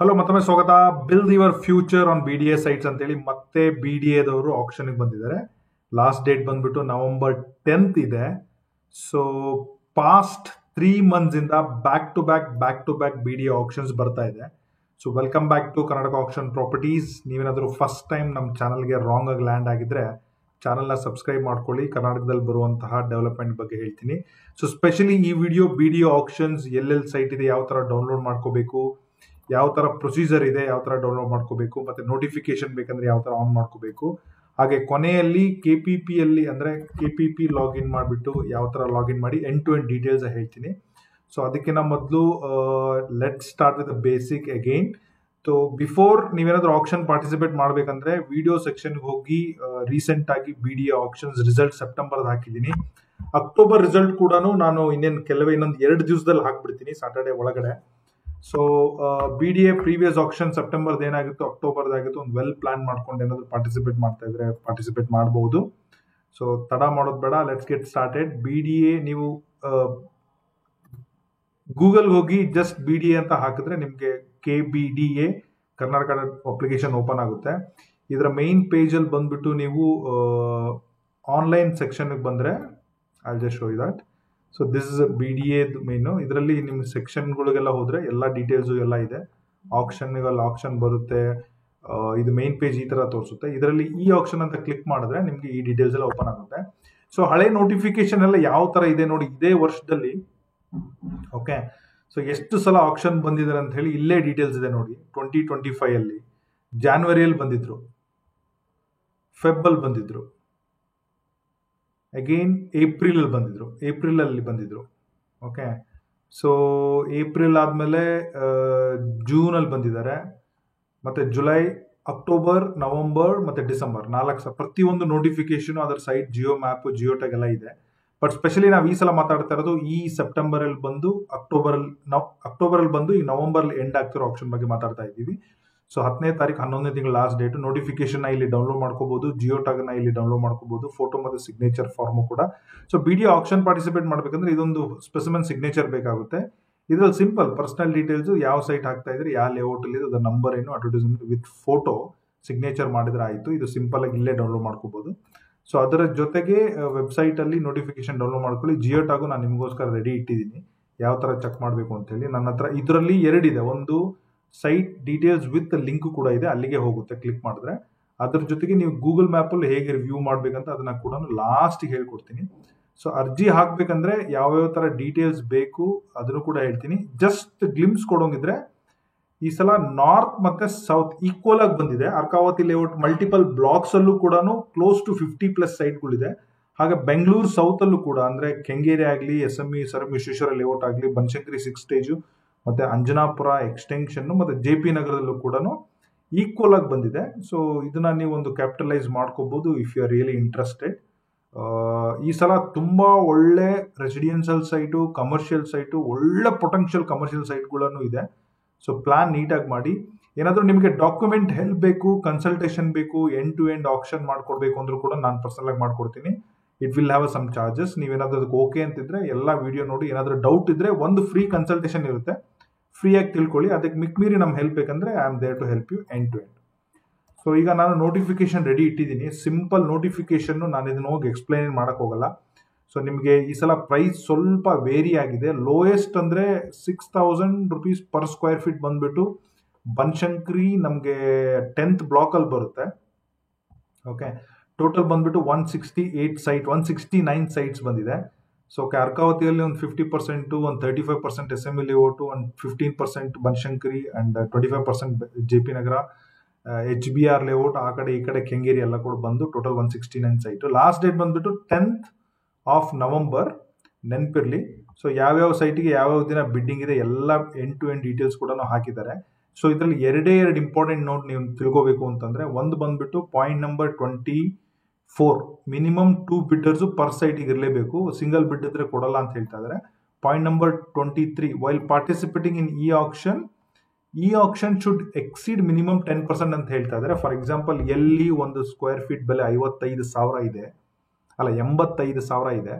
Hello ಮತ್ತೊಮ್ಮೆ ಸ್ವಾಗತ. Build your future on B D A sites ಅಂತೇಳಿ ಮತ್ತೆ ಬಿ ಡಿ ಎದವರು ಆಪ್ಷನ್ಗೆ ಬಂದಿದ್ದಾರೆ. ಲಾಸ್ಟ್ ಡೇಟ್ ಬಂದ್ಬಿಟ್ಟು ನವೆಂಬರ್ 10th ಇದೆ. ಸೊ ಪಾಸ್ಟ್ 3 months ಇಂದ back to back B D A options ಬರ್ತಾ ಇದೆ. So welcome back to Karnataka option properties. ನೀವೇನಾದರೂ ಫಸ್ಟ್ ಟೈಮ್ ನಮ್ಮ ಚಾನಲ್ಗೆ ರಾಂಗ್ ಆಗಿ ಲ್ಯಾಂಡ್ ಆಗಿದ್ರೆ ಚಾನಲ್ನ ಸಬ್ಸ್ಕ್ರೈಬ್ ಮಾಡ್ಕೊಳ್ಳಿ. ಕರ್ನಾಟಕದಲ್ಲಿ ಬರುವಂತಹ ಡೆವಲಪ್ಮೆಂಟ್ ಬಗ್ಗೆ ಹೇಳ್ತೀನಿ. ಸೊ ಸ್ಪೆಷಲಿ ಈ video B D A options ಎಲ್ಲೆಲ್ಲಿ ಸೈಟ್ ಇದೆ, ಯಾವ ಥರ ಡೌನ್ಲೋಡ್ ಮಾಡ್ಕೋಬೇಕು, ಯಾವ ಥರ ಪ್ರೊಸೀಜರ್ ಇದೆ, ಯಾವ ಥರ ಡೌನ್ಲೋಡ್ ಮಾಡ್ಕೋಬೇಕು, ಮತ್ತು ನೋಟಿಫಿಕೇಶನ್ ಬೇಕಂದ್ರೆ ಯಾವ ಥರ ಆನ್ ಮಾಡ್ಕೋಬೇಕು, ಹಾಗೆ ಕೊನೆಯಲ್ಲಿ KPP ಅಲ್ಲಿ ಅಂದರೆ KPP ಲಾಗಿನ್ ಮಾಡಿಬಿಟ್ಟು ಯಾವ ಥರ ಲಾಗಿನ್ ಮಾಡಿ ಎಂಡ್ ಟು ಎಂಡ್ ಡೀಟೇಲ್ಸ್ ಹೇಳ್ತೀನಿ. ಸೊ ಅದಕ್ಕಿಂತ ಮೊದಲು let start with the basic again. So before ನೀವೇನಾದರೂ ಆಪ್ಷನ್ ಪಾರ್ಟಿಸಿಪೇಟ್ ಮಾಡಬೇಕಂದ್ರೆ ವಿಡಿಯೋ ಸೆಕ್ಷನ್ಗೆ ಹೋಗಿ ರೀಸೆಂಟ್ ಆಗಿ B D A options result ಸೆಪ್ಟೆಂಬರ್ದು ಹಾಕಿದ್ದೀನಿ. ಅಕ್ಟೋಬರ್ ರಿಸಲ್ಟ್ ಕೂಡ ನಾನು ಇನ್ನೊಂದು 2 ದಿವಸದಲ್ಲಿ ಹಾಕ್ಬಿಡ್ತೀನಿ, ಸಾಟರ್ಡೆ ಒಳಗಡೆ. So B D A previous option ಸೆಪ್ಟೆಂಬರ್ದು ಏನಾಗಿತ್ತು, ಅಕ್ಟೋಬರ್ದಾಗಿತ್ತು, ಒಂದು ವೆಲ್ ಪ್ಲಾನ್ ಮಾಡ್ಕೊಂಡು ಏನಾದರೂ ಪಾರ್ಟಿಸಿಪೇಟ್ ಮಾಡ್ತಾ ಇದ್ರೆ ಪಾರ್ಟಿಸಿಪೇಟ್ ಮಾಡ್ಬೋದು. ಸೊ ತಡ ಮಾಡೋದು ಬೇಡ, let's get started. B D A ನೀವು ಗೂಗಲ್ ಹೋಗಿ ಜಸ್ಟ್ ಬಿ ಡಿ ಎ ಅಂತ ಹಾಕಿದ್ರೆ ನಿಮಗೆ KBDA ಕರ್ನಾಟಕ ಅಪ್ಲಿಕೇಶನ್ ಓಪನ್ ಆಗುತ್ತೆ. ಇದರ ಮೈನ್ ಪೇಜಲ್ಲಿ ಬಂದ್ಬಿಟ್ಟು ನೀವು ಆನ್ಲೈನ್ ಸೆಕ್ಷನ್ಗೆ ಬಂದರೆ I just show you that. So this is B D A menu. ಇದರಲ್ಲಿ ನಿಮ್ಮ ಸೆಕ್ಷನ್ಗಳಿಗೆಲ್ಲ ಹೋದರೆ ಎಲ್ಲ ಡೀಟೇಲ್ಸು ಎಲ್ಲ ಇದೆ. ಆಪ್ಷನ್ ಬರುತ್ತೆ. ಇದು ಮೈನ್ ಪೇಜ್ ಈ ಥರ ತೋರಿಸುತ್ತೆ. ಇದರಲ್ಲಿ ಈ ಆಪ್ಷನ್ ಅಂತ ಕ್ಲಿಕ್ ಮಾಡಿದ್ರೆ ನಿಮಗೆ ಈ ಡೀಟೇಲ್ಸ್ ಎಲ್ಲ ಓಪನ್ ಆಗುತ್ತೆ. ಸೊ ಹಳೆ ನೋಟಿಫಿಕೇಶನ್ ಎಲ್ಲ ಯಾವ ಥರ ಇದೆ ನೋಡಿ, ಇದೇ ವರ್ಷದಲ್ಲಿ. ಓಕೆ, ಸೊ ಎಷ್ಟು ಸಲ ಆಪ್ಷನ್ ಬಂದಿದ್ದಾರೆ ಅಂತ ಹೇಳಿ ಇಲ್ಲೇ ಡೀಟೇಲ್ಸ್ ಇದೆ ನೋಡಿ. 2025 ಅಲ್ಲಿ ಜಾನ್ವರಿಯಲ್ಲಿ ಬಂದಿದ್ರು, ಫೆಬ್ಬಲ್ಲಿ ಬಂದಿದ್ರು, ಅಗೈನ್ ಏಪ್ರಿಲಲ್ಲಿ ಬಂದಿದ್ರು. ಓಕೆ, ಸೊ ಏಪ್ರಿಲ್ ಆದಮೇಲೆ ಜೂನಲ್ಲಿ ಬಂದಿದ್ದಾರೆ, ಮತ್ತು ಜುಲೈ, ಅಕ್ಟೋಬರ್, ನವಂಬರ್ ಮತ್ತು ಡಿಸೆಂಬರ್ 4 ಪ್ರತಿಯೊಂದು ನೋಟಿಫಿಕೇಶನ್ ಅದರ site Jio map, geo tag ಎಲ್ಲ ಇದೆ. ಬಟ್ ಸ್ಪೆಷಲಿ ನಾವು ಈ ಸಲ ಮಾತಾಡ್ತಾ ಇರೋದು ಈ ಸೆಪ್ಟೆಂಬರಲ್ಲಿ ಬಂದು ಅಕ್ಟೋಬರಲ್ಲಿ ಬಂದು ಈ ನವಂಬರಲ್ಲಿ ಎಂಡ್ ಆಗ್ತಿರೋ ಆಪ್ಷನ್ ಬಗ್ಗೆ ಮಾತಾಡ್ತಾ ಇದ್ದೀವಿ. ಸೊ 10ನೇ ತಾರೀಕು 11ನೇ ತಿಂಗಳು ಲಾಸ್ಟ್ ಡೇಟ್. ನೋಟಿಫಿಕೇಶನ್ ಇಲ್ಲಿ ಡೌನ್ಲೋಡ್ ಮಾಡ್ಕೋಬಹುದು, ಜಿಯೋ ಟ್ಯಾಗ್ನ ಇಲ್ಲಿ ಡೌನ್ಲೋಡ್ ಮಾಡ್ಕೋಬಹುದು, ಫೋಟೋ ಮತ್ತು ಸಿಗ್ನೇಚರ್ ಫಾರ್ಮು ಕೂಡ. So B D option participate ಮಾಡಬೇಕಂದ್ರೆ ಇದೊಂದು ಸ್ಪೆಸಿಮೆನ್ ಸಿಗ್ನೇಚರ್ ಬೇಕಾಗುತ್ತೆ. ಇದರಲ್ಲಿ ಸಿಂಪಲ್ ಪರ್ಸನಲ್ ಡೀಟೇಲ್ಸ್, ಯಾವ ಸೈಟ್ ಹಾಕ್ತಾ ಇದ್ರೆ, ಯಾವ ಲೇಔಟ್ ಅಲ್ಲಿ, ಅದರ ನಂಬರ್ ಏನು, ಅಡ್ವರ್ಟೈಸ್ಮೆಂಟ್ ವಿತ್ ಫೋಟೋ ಸಿಗ್ನೇಚರ್ ಮಾಡಿದ್ರೆ ಆಯಿತು. ಇದು ಸಿಂಪಲ್ ಆಗಿ ಇಲ್ಲೇ ಡೌನ್ಲೋಡ್ ಮಾಡ್ಕೋಬಹುದು. ಸೊ ಅದರ ಜೊತೆಗೆ ವೆಬ್ಸೈಟ್ ಅಲ್ಲಿ ನೋಟಿಫಿಕೇಶನ್ ಡೌನ್ಲೋಡ್ ಮಾಡ್ಕೊಳ್ಳಿ. ಜಿಯೋ ಟ್ಯಾಗು ನಾನು ನಿಮಗೋಸ್ಕರ ರೆಡಿ ಇಟ್ಟಿದ್ದೀನಿ, ಯಾವ ಥರ ಚೆಕ್ ಮಾಡಬೇಕು ಅಂತೇಳಿ. ನನ್ನ ಹತ್ರ ಇದರಲ್ಲಿ 2 ಇದೆ. ಒಂದು ಸೈಟ್ ಡೀಟೇಲ್ಸ್ ವಿತ್ ಲಿಂಕ್ ಕೂಡ ಇದೆ, ಅಲ್ಲಿಗೆ ಹೋಗುತ್ತೆ ಕ್ಲಿಕ್ ಮಾಡಿದ್ರೆ. ಅದ್ರ ಜೊತೆಗೆ ನೀವು ಗೂಗಲ್ ಮ್ಯಾಪಲ್ಲಿ ಹೇಗೆ ರಿವ್ಯೂ ಮಾಡಬೇಕಂತ ಅದನ್ನ ಕೂಡ ಲಾಸ್ಟಿಗೆ ಹೇಳ್ಕೊಡ್ತೀನಿ. ಸೊ ಅರ್ಜಿ ಹಾಕ್ಬೇಕಂದ್ರೆ ಯಾವ್ಯಾವ ಥರ ಡೀಟೇಲ್ಸ್ ಬೇಕು ಅದನ್ನು ಕೂಡ ಹೇಳ್ತೀನಿ. ಜಸ್ಟ್ ಗ್ಲಿಮ್ಸ್ ಕೊಡೋಂಗಿದ್ರೆ ಈ ಸಲ ನಾರ್ತ್ ಮತ್ತೆ ಸೌತ್ ಈಕ್ವಲ್ ಆಗಿ ಬಂದಿದೆ. ಅರ್ಕಾವತಿ ಲೇಔಟ್ ಮಲ್ಟಿಪಲ್ ಬ್ಲಾಕ್ಸ್ ಅಲ್ಲೂ ಕೂಡ ಕ್ಲೋಸ್ ಟು 50+ ಸೈಟ್ಗಳಿದೆ. ಹಾಗೆ ಬೆಂಗಳೂರು ಸೌತ್ ಅಲ್ಲೂ ಕೂಡ, ಅಂದ್ರೆ ಕೆಂಗೇರಿ ಆಗಲಿ, SME ಸರ್ ವಿಶ್ವೇಶ್ವರ ಲೇಔಟ್ ಆಗಲಿ, ಬನಶಂಕರಿ 6 ಸ್ಟೇಜು, ಮತ್ತೆ ಅಂಜನಾಪುರ ಎಕ್ಸ್ಟೆನ್ಷನ್, ಮತ್ತೆ JP ನಗರದಲ್ಲೂ ಕೂಡ ಈಕ್ವಲ್ ಆಗಿ ಬಂದಿದೆ. ಸೊ ಇದನ್ನ ನೀವು ಒಂದು ಕ್ಯಾಪಿಟಲೈಸ್ ಮಾಡ್ಕೋಬಹುದು if you are really interested. ಈ ಸಲ ತುಂಬಾ ಒಳ್ಳೆ ರೆಸಿಡೆನ್ಷಿಯಲ್ ಸೈಟು, ಕಮರ್ಷಿಯಲ್ ಸೈಟು, ಒಳ್ಳೆ ಪೊಟೆನ್ಷಿಯಲ್ ಕಮರ್ಷಿಯಲ್ ಸೈಟ್ಗಳನ್ನು ಇದೆ. ಸೊ ಪ್ಲಾನ್ ನೀಟಾಗಿ ಮಾಡಿ. ಏನಾದರೂ ನಿಮಗೆ ಡಾಕ್ಯುಮೆಂಟ್ ಹೆಲ್ಪ್ ಬೇಕು, ಕನ್ಸಲ್ಟೇಷನ್ ಬೇಕು, ಎಂಡ್ ಟು ಎಂಡ್ ಆಪ್ಷನ್ ಮಾಡ್ಕೊಡ್ಬೇಕು ಅಂದ್ರೂ ಕೂಡ ನಾನು ಪರ್ಸನಲ್ ಆಗಿ ಮಾಡ್ಕೊಡ್ತೀನಿ. It will have some charges. ನೀವೇನಾದ್ರೂ ಅದಕ್ಕೆ ಓಕೆ ಅಂತಿದ್ರೆ ಎಲ್ಲ ವಿಡಿಯೋ ನೋಡಿ. ಏನಾದರೂ ಡೌಟ್ ಇದ್ರೆ ಒಂದು ಫ್ರೀ ಕನ್ಸಲ್ಟೇಷನ್ ಇರುತ್ತೆ, ಫ್ರೀಯಾಗಿ ತಿಳ್ಕೊಳ್ಳಿ. ಅದಕ್ಕೆ ಮಿಕ್ಮೀರಿ ನಮ್ಮ ಹೆಲ್ಪ್ ಬೇಕಂದ್ರೆ I am there to help you end to end. So ಈಗ ನಾನು ನೋಟಿಫಿಕೇಶನ್ ರೆಡಿ ಇಟ್ಟಿದ್ದೀನಿ. ಸಿಂಪಲ್ ನೋಟಿಫಿಕೇಶನ್, ನಾನು ಇದನ್ನ ಹೋಗಿ ಎಕ್ಸ್ಪ್ಲೈನ್ ಮಾಡಕ್ ಹೋಗಲ್ಲ. ಸೊ ನಿಮಗೆ ಈ ಸಲ ಪ್ರೈಸ್ ಸ್ವಲ್ಪ ವೇರಿ ಆಗಿದೆ. ಲೋಯೆಸ್ಟ್ ಅಂದರೆ 6000 rupees ಪರ್ ಸ್ಕ್ವೇರ್ ಫೀಟ್ ಬಂದ್ಬಿಟ್ಟು ಬನಶಂಕರಿ ನಮಗೆ 10th ಬ್ಲಾಕಲ್ಲಿ ಬರುತ್ತೆ. ಓಕೆ, ಟೋಟಲ್ ಬಂದ್ಬಿಟ್ಟು 169 ಸೈಟ್ಸ್ ಬಂದಿದೆ. ಸೊ ಅರ್ಕಾವತಿಯಲ್ಲಿ ಒಂದು 50%, ಒಂದು 35% SME ಲೇಔಟು, ಒಂದು 15% Banashankari and 25% JP Nagar, HBR layout, ಆ ಕಡೆ ಈ ಕಡೆ ಕೆಂಗೇರಿ ಎಲ್ಲ ಕೂಡ ಬಂದು ಟೋಟಲ್ 169 ಸೈಟು. ಲಾಸ್ಟ್ ಡೇಟ್ ಬಂದ್ಬಿಟ್ಟು 10th of November, ನೆನಪಿರಲಿ. ಸೊ ಯಾವ್ಯಾವ ಸೈಟಿಗೆ ಯಾವ್ಯಾವ ದಿನ ಬಿಡ್ಡಿಂಗ್ ಇದೆ ಎಲ್ಲ ಎಂಡ್ ಟು ಎಂಡ್ ಡೀಟೇಲ್ಸ್ ಕೂಡ ಹಾಕಿದ್ದಾರೆ. ಸೊ ಇದರಲ್ಲಿ 2 ಇಂಪಾರ್ಟೆಂಟ್ ನೋಟ್ ನೀವು ತಿಳ್ಕೋಬೇಕು ಅಂತಂದ್ರೆ, ಒಂದು ಬಂದ್ಬಿಟ್ಟು point number 24, minimum 2 bidders per ಸೈಟಿಗೆ ಇರಲೇಬೇಕು. ಸಿಂಗಲ್ ಬಿಡ್ ಇದ್ರೆ ಕೊಡಲ್ಲ ಅಂತ ಹೇಳ್ತಾ ಇದ್ದಾರೆ. Point number 23, while participating in ಈ ಆಕ್ಷನ್ ಶುಡ್ ಎಕ್ಸೀಡ್ ಮಿನಿಮಮ್ 10% ಅಂತ ಹೇಳ್ತಾ ಇದ್ದಾರೆ. ಫಾರ್ ಎಕ್ಸಾಂಪಲ್, ಎಲ್ಲಿ ಒಂದು ಸ್ಕ್ವೇರ್ ಫೀಟ್ ಬೆಲೆ 85,000 ಇದೆ, ಅಲ್ಲ 85,000 ಇದೆ,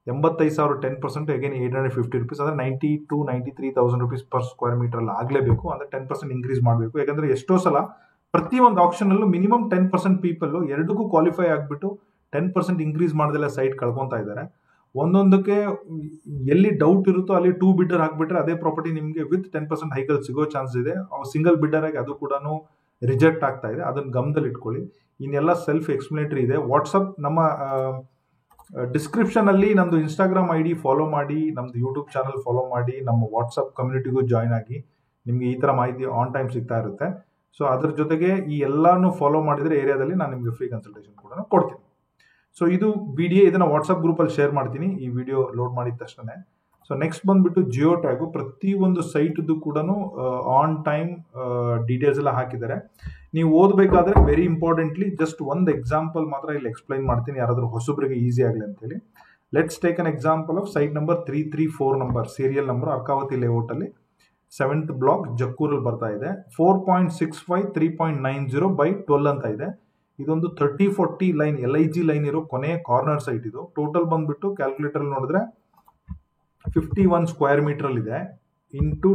85,000 10% ಅಗೇನ್ 850 rupees, ಅಂದರೆ 92,000 to 93,000 rupees per square meter ಅಲ್ಲಿ ಆಗಲೇಬೇಕು. ಅಂದರೆ 10% ಇನ್ಕ್ರೀಸ್ ಮಾಡಬೇಕು. ಯಾಕಂದರೆ ಎಷ್ಟೋ ಸಲ ಪ್ರತಿಯೊಂದು ಆಪ್ಷನಲ್ಲೂ ಮಿನಿಮಮ್ 10% ಪೀಪಲ್ ಎರಡಕ್ಕೂ ಕ್ವಾಲಿಫೈ ಆಗಿಬಿಟ್ಟು 10% ಇನ್ಕ್ರೀಸ್ ಮಾಡ್ದೆಲ್ಲ ಸೈಟ್ ಕಳ್ಕೊತಾ ಇದ್ದಾರೆ. ಒಂದೊಂದಕ್ಕೆ ಎಲ್ಲಿ ಡೌಟ್ ಇರುತ್ತೋ ಅಲ್ಲಿ 2 ಬಿಡ್ಡರ್ ಹಾಕ್ಬಿಟ್ರೆ ಅದೇ ಪ್ರಾಪರ್ಟಿ ನಿಮಗೆ ವಿತ್ 10% ಹೈಕಲ್ ಸಿಗೋ ಚಾನ್ಸ್ ಇದೆ. ಸಿಂಗಲ್ ಬಿಡ್ಡರ್ ಆಗಿ ಅದು ಕೂಡ ರಿಜೆಕ್ಟ್ ಆಗ್ತಾ ಇದೆ. ಅದನ್ನು ಗಮನದಲ್ಲಿ ಇಟ್ಕೊಳ್ಳಿ. ಇನ್ನೆಲ್ಲ ಸೆಲ್ಫ್ ಎಕ್ಸ್ಪ್ಲನೇಟರಿ ಇದೆ. ವಾಟ್ಸಪ್ ನಮ್ಮ ಡಿಸ್ಕ್ರಿಪ್ಷನ್ ಅಲ್ಲಿ ನಮ್ದು ಇನ್ಸ್ಟಾಗ್ರಾಮ್ ID ಫಾಲೋ ಮಾಡಿ, ನಮ್ದು ಯೂಟ್ಯೂಬ್ ಚಾನಲ್ ಫಾಲೋ ಮಾಡಿ, ನಮ್ಮ ವಾಟ್ಸಪ್ ಕಮ್ಯುನಿಟಿಗೂ ಜಾಯ್ನ್ ಆಗಿ. ನಿಮಗೆ ಈ ಥರ ಮಾಹಿತಿ ಆನ್ ಟೈಮ್ ಸಿಗ್ತಾ ಇರುತ್ತೆ. ಸೊ ಅದ್ರ ಜೊತೆಗೆ ಈ ಎಲ್ಲಾನು ಫಾಲೋ ಮಾಡಿದರೆ ಏರಿಯಾದಲ್ಲಿ ನಾನು ನಿಮಗೆ ಫ್ರೀ ಕನ್ಸಲ್ಟೇಷನ್ ಕೂಡ ಕೊಡ್ತೀನಿ. ಸೊ ಇದು BDA, ಇದನ್ನು ವಾಟ್ಸಪ್ ಗ್ರೂಪಲ್ಲಿ ಶೇರ್ ಮಾಡ್ತೀನಿ ಈ ವಿಡಿಯೋ ಲೋಡ್ ಮಾಡಿದ ತಕ್ಷಣ. ಸೊ ನೆಕ್ಸ್ಟ್ ಬಂದ್ಬಿಟ್ಟು ಜಿಯೋ ಟ್ಯಾಗು. ಪ್ರತಿಯೊಂದು ಸೈಟ್ದು ಕೂಡ ಆನ್ ಟೈಮ್ ಡೀಟೇಲ್ಸ್ ಎಲ್ಲ ಹಾಕಿದ್ದಾರೆ. ನೀವು ಓದಬೇಕಾದ್ರೆ ವೆರಿ ಇಂಪಾರ್ಟೆಂಟ್ಲಿ ಜಸ್ಟ್ ಒಂದು ಎಕ್ಸಾಂಪಲ್ ಮಾತ್ರ ಇಲ್ಲಿ ಎಕ್ಸ್ಪ್ಲೈನ್ ಮಾಡ್ತೀನಿ, ಯಾರಾದರೂ ಹೊಸಬ್ರಿಗೆ ಈಸಿ ಆಗಲಿ ಅಂತೇಳಿ. Let's take an example of site number 334 number, serial number, Arkavathi ಲೇಔಟಲ್ಲಿ 7th ಬ್ಲಾಕ್ ಜಕ್ಕೂರಲ್ಲಿ ಬರ್ತಾ ಇದೆ. 4.65 3.90 by 12 ಅಂತ ಇದೆ. ಇದೊಂದು 30-40 ಲೈನ್ LIG ಲೈನ್ ಇರೋ ಕೊನೆಯ ಕಾರ್ನರ್ ಸೈಟ್ ಇದು. ಟೋಟಲ್ ಬಂದ್ಬಿಟ್ಟು ಕ್ಯಾಲ್ಕುಲೇಟರ್ ನೋಡಿದ್ರೆ 51 ಸ್ಕ್ವೇರ್ ಮೀಟರ್ ಇದೆ. ಇಂಟು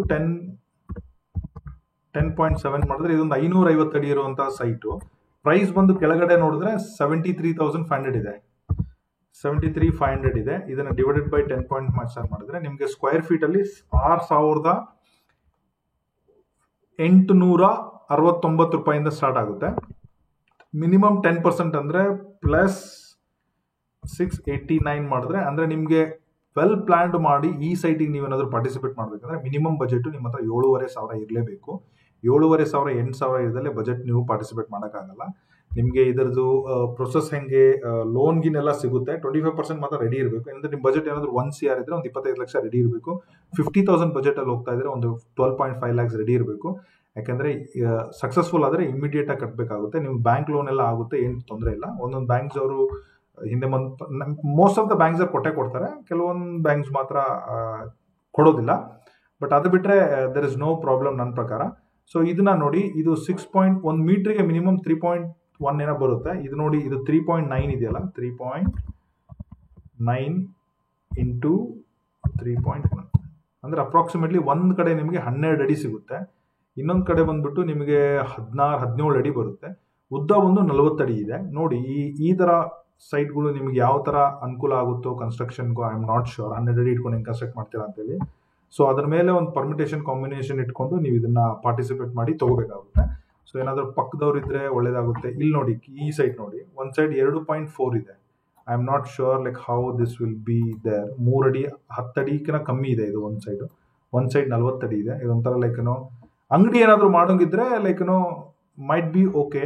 10.7 ಮಾಡಿದ್ರೆ ಇದೊಂದು 550 ಅಡಿ ಇರುವಂತಹ ಸೈಟು. ಪ್ರೈಸ್ ಬಂದು ಕೆಳಗಡೆ ನೋಡಿದ್ರೆ 73,500 ಇದೆ. 73,500 ಇದೆ. ಇದನ್ನ ಡಿವೈಡೆಡ್ ಬೈ 10.7 ಮಾಡಿದ್ರೆ ನಿಮಗೆ ಸ್ಕ್ವೇರ್ ಫೀಟ್ ಅಲ್ಲಿ 6,869 ರೂಪಾಯಿಂದ ಸ್ಟಾರ್ಟ್ ಆಗುತ್ತೆ. ಮಿನಿಮಮ್ 10% ಅಂದರೆ ಪ್ಲಸ್ 689 ಮಾಡಿದ್ರೆ, ಅಂದರೆ ನಿಮಗೆ ವೆಲ್ ಪ್ಲಾನ್ಡ್ ಮಾಡಿ ಈ ಸೈಟಿಗೆ ನೀವೇನಾದರೂ ಪಾರ್ಟಿಸಿಪೇಟ್ ಮಾಡಬೇಕಂದ್ರೆ ಮಿನಿಮಮ್ ಬಜೆಟ್ ನಿಮ್ಮ ಹತ್ರ 7,500 ಇರಲೇಬೇಕು. 7,500 8,000 ಇರದಲ್ಲೇ ಬಜೆಟ್ ನೀವು ಪಾರ್ಟಿಸಿಪೇಟ್ ಮಾಡೋಕ್ಕಾಗಲ್ಲ. ನಿಮಗೆ ಇದರದ್ದು ಪ್ರೊಸೆಸ್ ಹೆಂಗೆ, ಲೋನ್ಗಿನೆಲ್ಲ ಸಿಗುತ್ತೆ. 25% ಮಾತ್ರ ರೆಡಿ ಇರಬೇಕು. ಅಂದರೆ ನಿಮ್ಮ ಬಜೆಟ್ ಏನಾದರೂ 1 CR ಇದ್ರೆ ಒಂದು 25 ಲಕ್ಷ ರೆಡಿ ಇರಬೇಕು. 50,000 ಬಜೆಟಲ್ಲಿ ಹೋಗ್ತಾ ಇದ್ರೆ ಒಂದು 12.5 lakhs ರೆಡಿ ಇರಬೇಕು. ಯಾಕೆಂದರೆ ಸಕ್ಸಸ್ಫುಲ್ ಆದರೆ ಇಮಿಡಿಯೇಟಾಗಿ ಕಟ್ಟಬೇಕಾಗುತ್ತೆ. ನಿಮ್ಗೆ ಬ್ಯಾಂಕ್ ಲೋನ್ ಎಲ್ಲ ಆಗುತ್ತೆ, ಏನು ತೊಂದರೆ ಇಲ್ಲ. ಒಂದೊಂದು ಬ್ಯಾಂಕ್ಸ್ ಅವರು ಹಿಂದೆ ಮೋಸ್ಟ್ ಆಫ್ ದ ಬ್ಯಾಂಕ್ಸ್ ಕೊಟ್ಟೆ ಕೊಡ್ತಾರೆ, ಕೆಲವೊಂದು ಬ್ಯಾಂಕ್ಸ್ ಮಾತ್ರ ಕೊಡೋದಿಲ್ಲ. ಬಟ್ ಅದು ಬಿಟ್ಟರೆ ದರ್ ಇಸ್ ನೋ ಪ್ರಾಬ್ಲಮ್ ನನ್ನ ಪ್ರಕಾರ. ಸೊ ಇದನ್ನ ನೋಡಿ, ಇದು 6.1 ಮೀಟ್ರಿಗೆ ಮಿನಿಮಮ್ 3.1 ಏನೋ ಬರುತ್ತೆ. ಇದು ನೋಡಿ, ಇದು 3.9 ಇದೆಯಲ್ಲ, 3.9 ಇಂಟು 3.1 ಅಂದರೆ ಅಪ್ರಾಕ್ಸಿಮೇಟ್ಲಿ ಒಂದು ಕಡೆ ನಿಮಗೆ 12 ಅಡಿ ಸಿಗುತ್ತೆ. ಇನ್ನೊಂದು ಕಡೆ ಬಂದ್ಬಿಟ್ಟು ನಿಮಗೆ 16-17 ಅಡಿ ಬರುತ್ತೆ. ಉದ್ದ ಒಂದು 40 ಅಡಿ ಇದೆ. ನೋಡಿ, ಈ ಥರ ಸೈಟ್ಗಳು ನಿಮ್ಗೆ ಯಾವ ಥರ ಅನುಕೂಲ ಆಗುತ್ತೋ ಕನ್ಸ್ಟ್ರಕ್ಷನ್ಗೂ, ಐ ಆಮ್ ನಾಟ್ ಶೋರ್. 12 ಅಡಿ ಇಟ್ಕೊಂಡು ಹೆಂಗೆ ಕನ್ಸ್ಟ್ರಕ್ಟ್ ಮಾಡ್ತೀರಾ ಅಂತೇಳಿ. ಸೊ ಅದ್ರ ಮೇಲೆ ಒಂದು ಪರ್ಮಿಟೇಷನ್ ಕಾಂಬಿನೇಷನ್ ಇಟ್ಕೊಂಡು ನೀವು ಇದನ್ನ ಪಾರ್ಟಿಸಿಪೇಟ್ ಮಾಡಿ ತಗೋಬೇಕಾಗುತ್ತೆ. ಸೊ ಏನಾದರೂ ಪಕ್ಕದವ್ರು ಇದ್ರೆ ಒಳ್ಳೇದಾಗುತ್ತೆ. ಇಲ್ಲಿ ನೋಡಿ, ಈ ಸೈಟ್ ನೋಡಿ, ಒಂದು ಸೈಡ್ 2.4 ಇದೆ. I am not sure like how this will be there. 3 ಅಡಿ 10 ಅಡಿಗಿಂತ ಕಮ್ಮಿ ಇದೆ ಇದು ಒಂದು ಸೈಡ್ 40 ಅಡಿ ಇದೆ. ಇದೊಂಥರ ಲೈಕ್ ಅಂಗಡಿ ಏನಾದರೂ ಮಾಡೋಂಗಿದ್ರೆ like might be okay,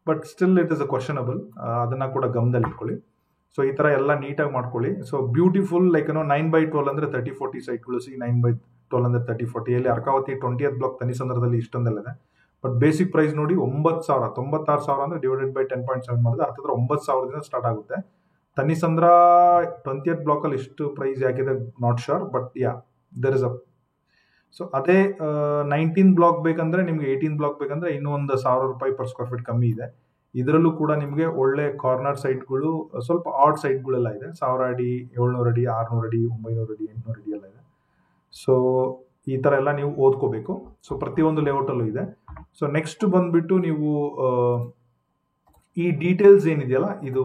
but still it is a questionable. ಅದನ್ನ ಕೂಡ ಗಮನದಲ್ಲಿ ಇಟ್ಕೊಳ್ಳಿ. ಸೊ ಈ ಥರ ಎಲ್ಲ ನೀಟಾಗಿ ಮಾಡ್ಕೊಳ್ಳಿ. ಸೊ ಬ್ಯೂಟಿಫುಲ್ ಲೈಕ್ 9/12 ಅಂದರೆ 30-40 ಸೈಟ್ಗಳು. 9/12 ಅಂದರೆ 30-40. ಅಲ್ಲಿ ಅರ್ಕಾವತಿ 20th ಬ್ಲಾಕ್ ತನಿಸಂದ್ರದಲ್ಲಿ ಇಷ್ಟೊಂದೆಲ್ಲ ಇದೆ. ಬಟ್ ಬೇಸಿಕ್ ಪ್ರೈಸ್ ನೋಡಿ 9,000, 96,000 ಅಂದರೆ ಡಿವೈಡೆಡ್ ಬೈ 10.7 ಮಾಡಿದ್ರೆ ಹತ್ತಿರ 9,000ದಿಂದ ಸ್ಟಾರ್ಟ್ ಆಗುತ್ತೆ. ತನಿಸಂದ್ರ 20th ಬ್ಲಾಕಲ್ಲಿ ಇಷ್ಟು ಪ್ರೈಸ್ ಯಾಕಿದೆ not sure, but yeah there is a. So ಅದೇ 19th ಬ್ಲಾಕ್ ಬೇಕಂದ್ರೆ ನಿಮ್ಗೆ 18th ಬ್ಲಾಕ್ ಬೇಕಂದ್ರೆ ಇನ್ನೂ ಒಂದು 1,000 ರೂಪಾಯಿ ಪರ್ ಸ್ಕ್ವೇರ್ ಫೀಟ್ ಕಮ್ಮಿ ಇದೆ. ಇದರಲ್ಲೂ ಕೂಡ ನಿಮಗೆ ಒಳ್ಳೆ ಕಾರ್ನರ್ ಸೈಟ್ಗಳು, ಸ್ವಲ್ಪ ಆಡ್ ಸೈಟ್ಗಳೆಲ್ಲ ಇದೆ. 1,000 ಅಡಿ, 700 ಅಡಿ, 600 ಅಡಿ, 900 ಅಡಿ, 800 ಅಡಿ ಎಲ್ಲ ಇದೆ. ಸೊ ಈ ಥರ ಎಲ್ಲ ನೀವು ಓದ್ಕೋಬೇಕು. ಸೊ ಪ್ರತಿಯೊಂದು ಲೇಔಟಲ್ಲೂ ಇದೆ. ಸೊ ನೆಕ್ಸ್ಟ್ ಬಂದ್ಬಿಟ್ಟು ನೀವು ಈ ಡೀಟೇಲ್ಸ್ ಏನಿದೆಯಲ್ಲ, ಇದು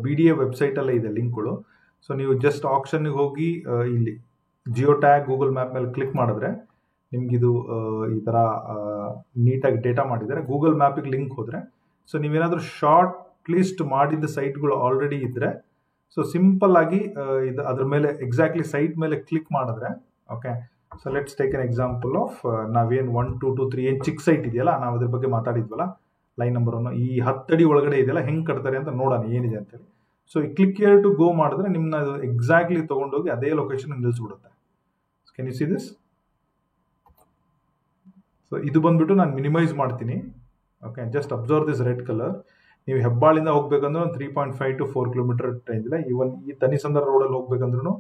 BDA ವೆಬ್ಸೈಟಲ್ಲೇ ಇದೆ ಲಿಂಕ್ಗಳು. ಸೊ ನೀವು ಜಸ್ಟ್ ಆಪ್ಷನ್ಗೆ ಹೋಗಿ ಇಲ್ಲಿ ಜಿಯೋ ಟ್ಯಾಗ್ ಗೂಗಲ್ ಮ್ಯಾಪ್ ಮೇಲೆ ಕ್ಲಿಕ್ ಮಾಡಿದ್ರೆ ನಿಮ್ಗಿದು ಈ ಥರ ನೀಟಾಗಿ ಡೇಟಾ ಮಾಡಿದ್ದಾರೆ. ಗೂಗಲ್ ಮ್ಯಾಪಿಗೆ ಲಿಂಕ್ ಹೋದರೆ, ಸೊ ನೀವೇನಾದರೂ ಶಾರ್ಟ್ ಲಿಸ್ಟ್ ಮಾಡಿದ ಸೈಟ್ಗಳು ಆಲ್ರೆಡಿ ಇದ್ದರೆ, ಸೊ ಸಿಂಪಲ್ ಆಗಿ ಇದು ಅದ್ರ ಮೇಲೆ ಎಕ್ಸಾಕ್ಟ್ಲಿ ಸೈಟ್ ಮೇಲೆ ಕ್ಲಿಕ್ ಮಾಡಿದ್ರೆ, okay. So let's take an example of ನಾವೇನು 1 2 2 3 ಏನು ಚಿಕ್ಕ ಸೈಟ್ ಇದೆಯಲ್ಲ, ನಾವು ಅದ್ರ ಬಗ್ಗೆ ಮಾತಾಡಿದ್ವಲ್ಲ, ಲೈನ್ ನಂಬರ್ 1 ಈ 10 ಅಡಿ ಒಳಗಡೆ ಇದೆಯಲ್ಲ, ಹೆಂಗೆ ಕಟ್ತಾರೆ ಅಂತ ನೋಡೋಣ ಏನಿದೆ ಅಂತೇಳಿ. ಸೊ ಈ ಕ್ಲಿಕ್ ಹಿಯರ್ ಟು ಗೋ ಮಾಡಿದ್ರೆ ನಿಮ್ಮನ್ನ ಎಕ್ಸಾಕ್ಟ್ಲಿ ತೊಗೊಂಡೋಗಿ ಅದೇ ಲೊಕೇಶನ್ ನಿಲ್ಲಿಸ್ಬಿಡುತ್ತೆ. Can you see this? So ಇದು ಬಂದ್ಬಿಟ್ಟು ನಾನು ಮಿನಿಮೈಸ್ ಮಾಡ್ತೀನಿ. Okay, just observe this red colour. ನೀವು ಹೆಬ್ಬಾಳಿಂದ ಹೋಗ್ಬೇಕಂದ್ರೆ ಒಂದು 3.5 to 4 ಕಿಲೋಮೀಟರ್ ರೇಂಜ್ ಇದೆ. ಈವನ್ ಈ ತನಿಸಂದ್ರ ರೋಡಲ್ಲಿ ಹೋಗ್ಬೇಕಂದ್ರೂ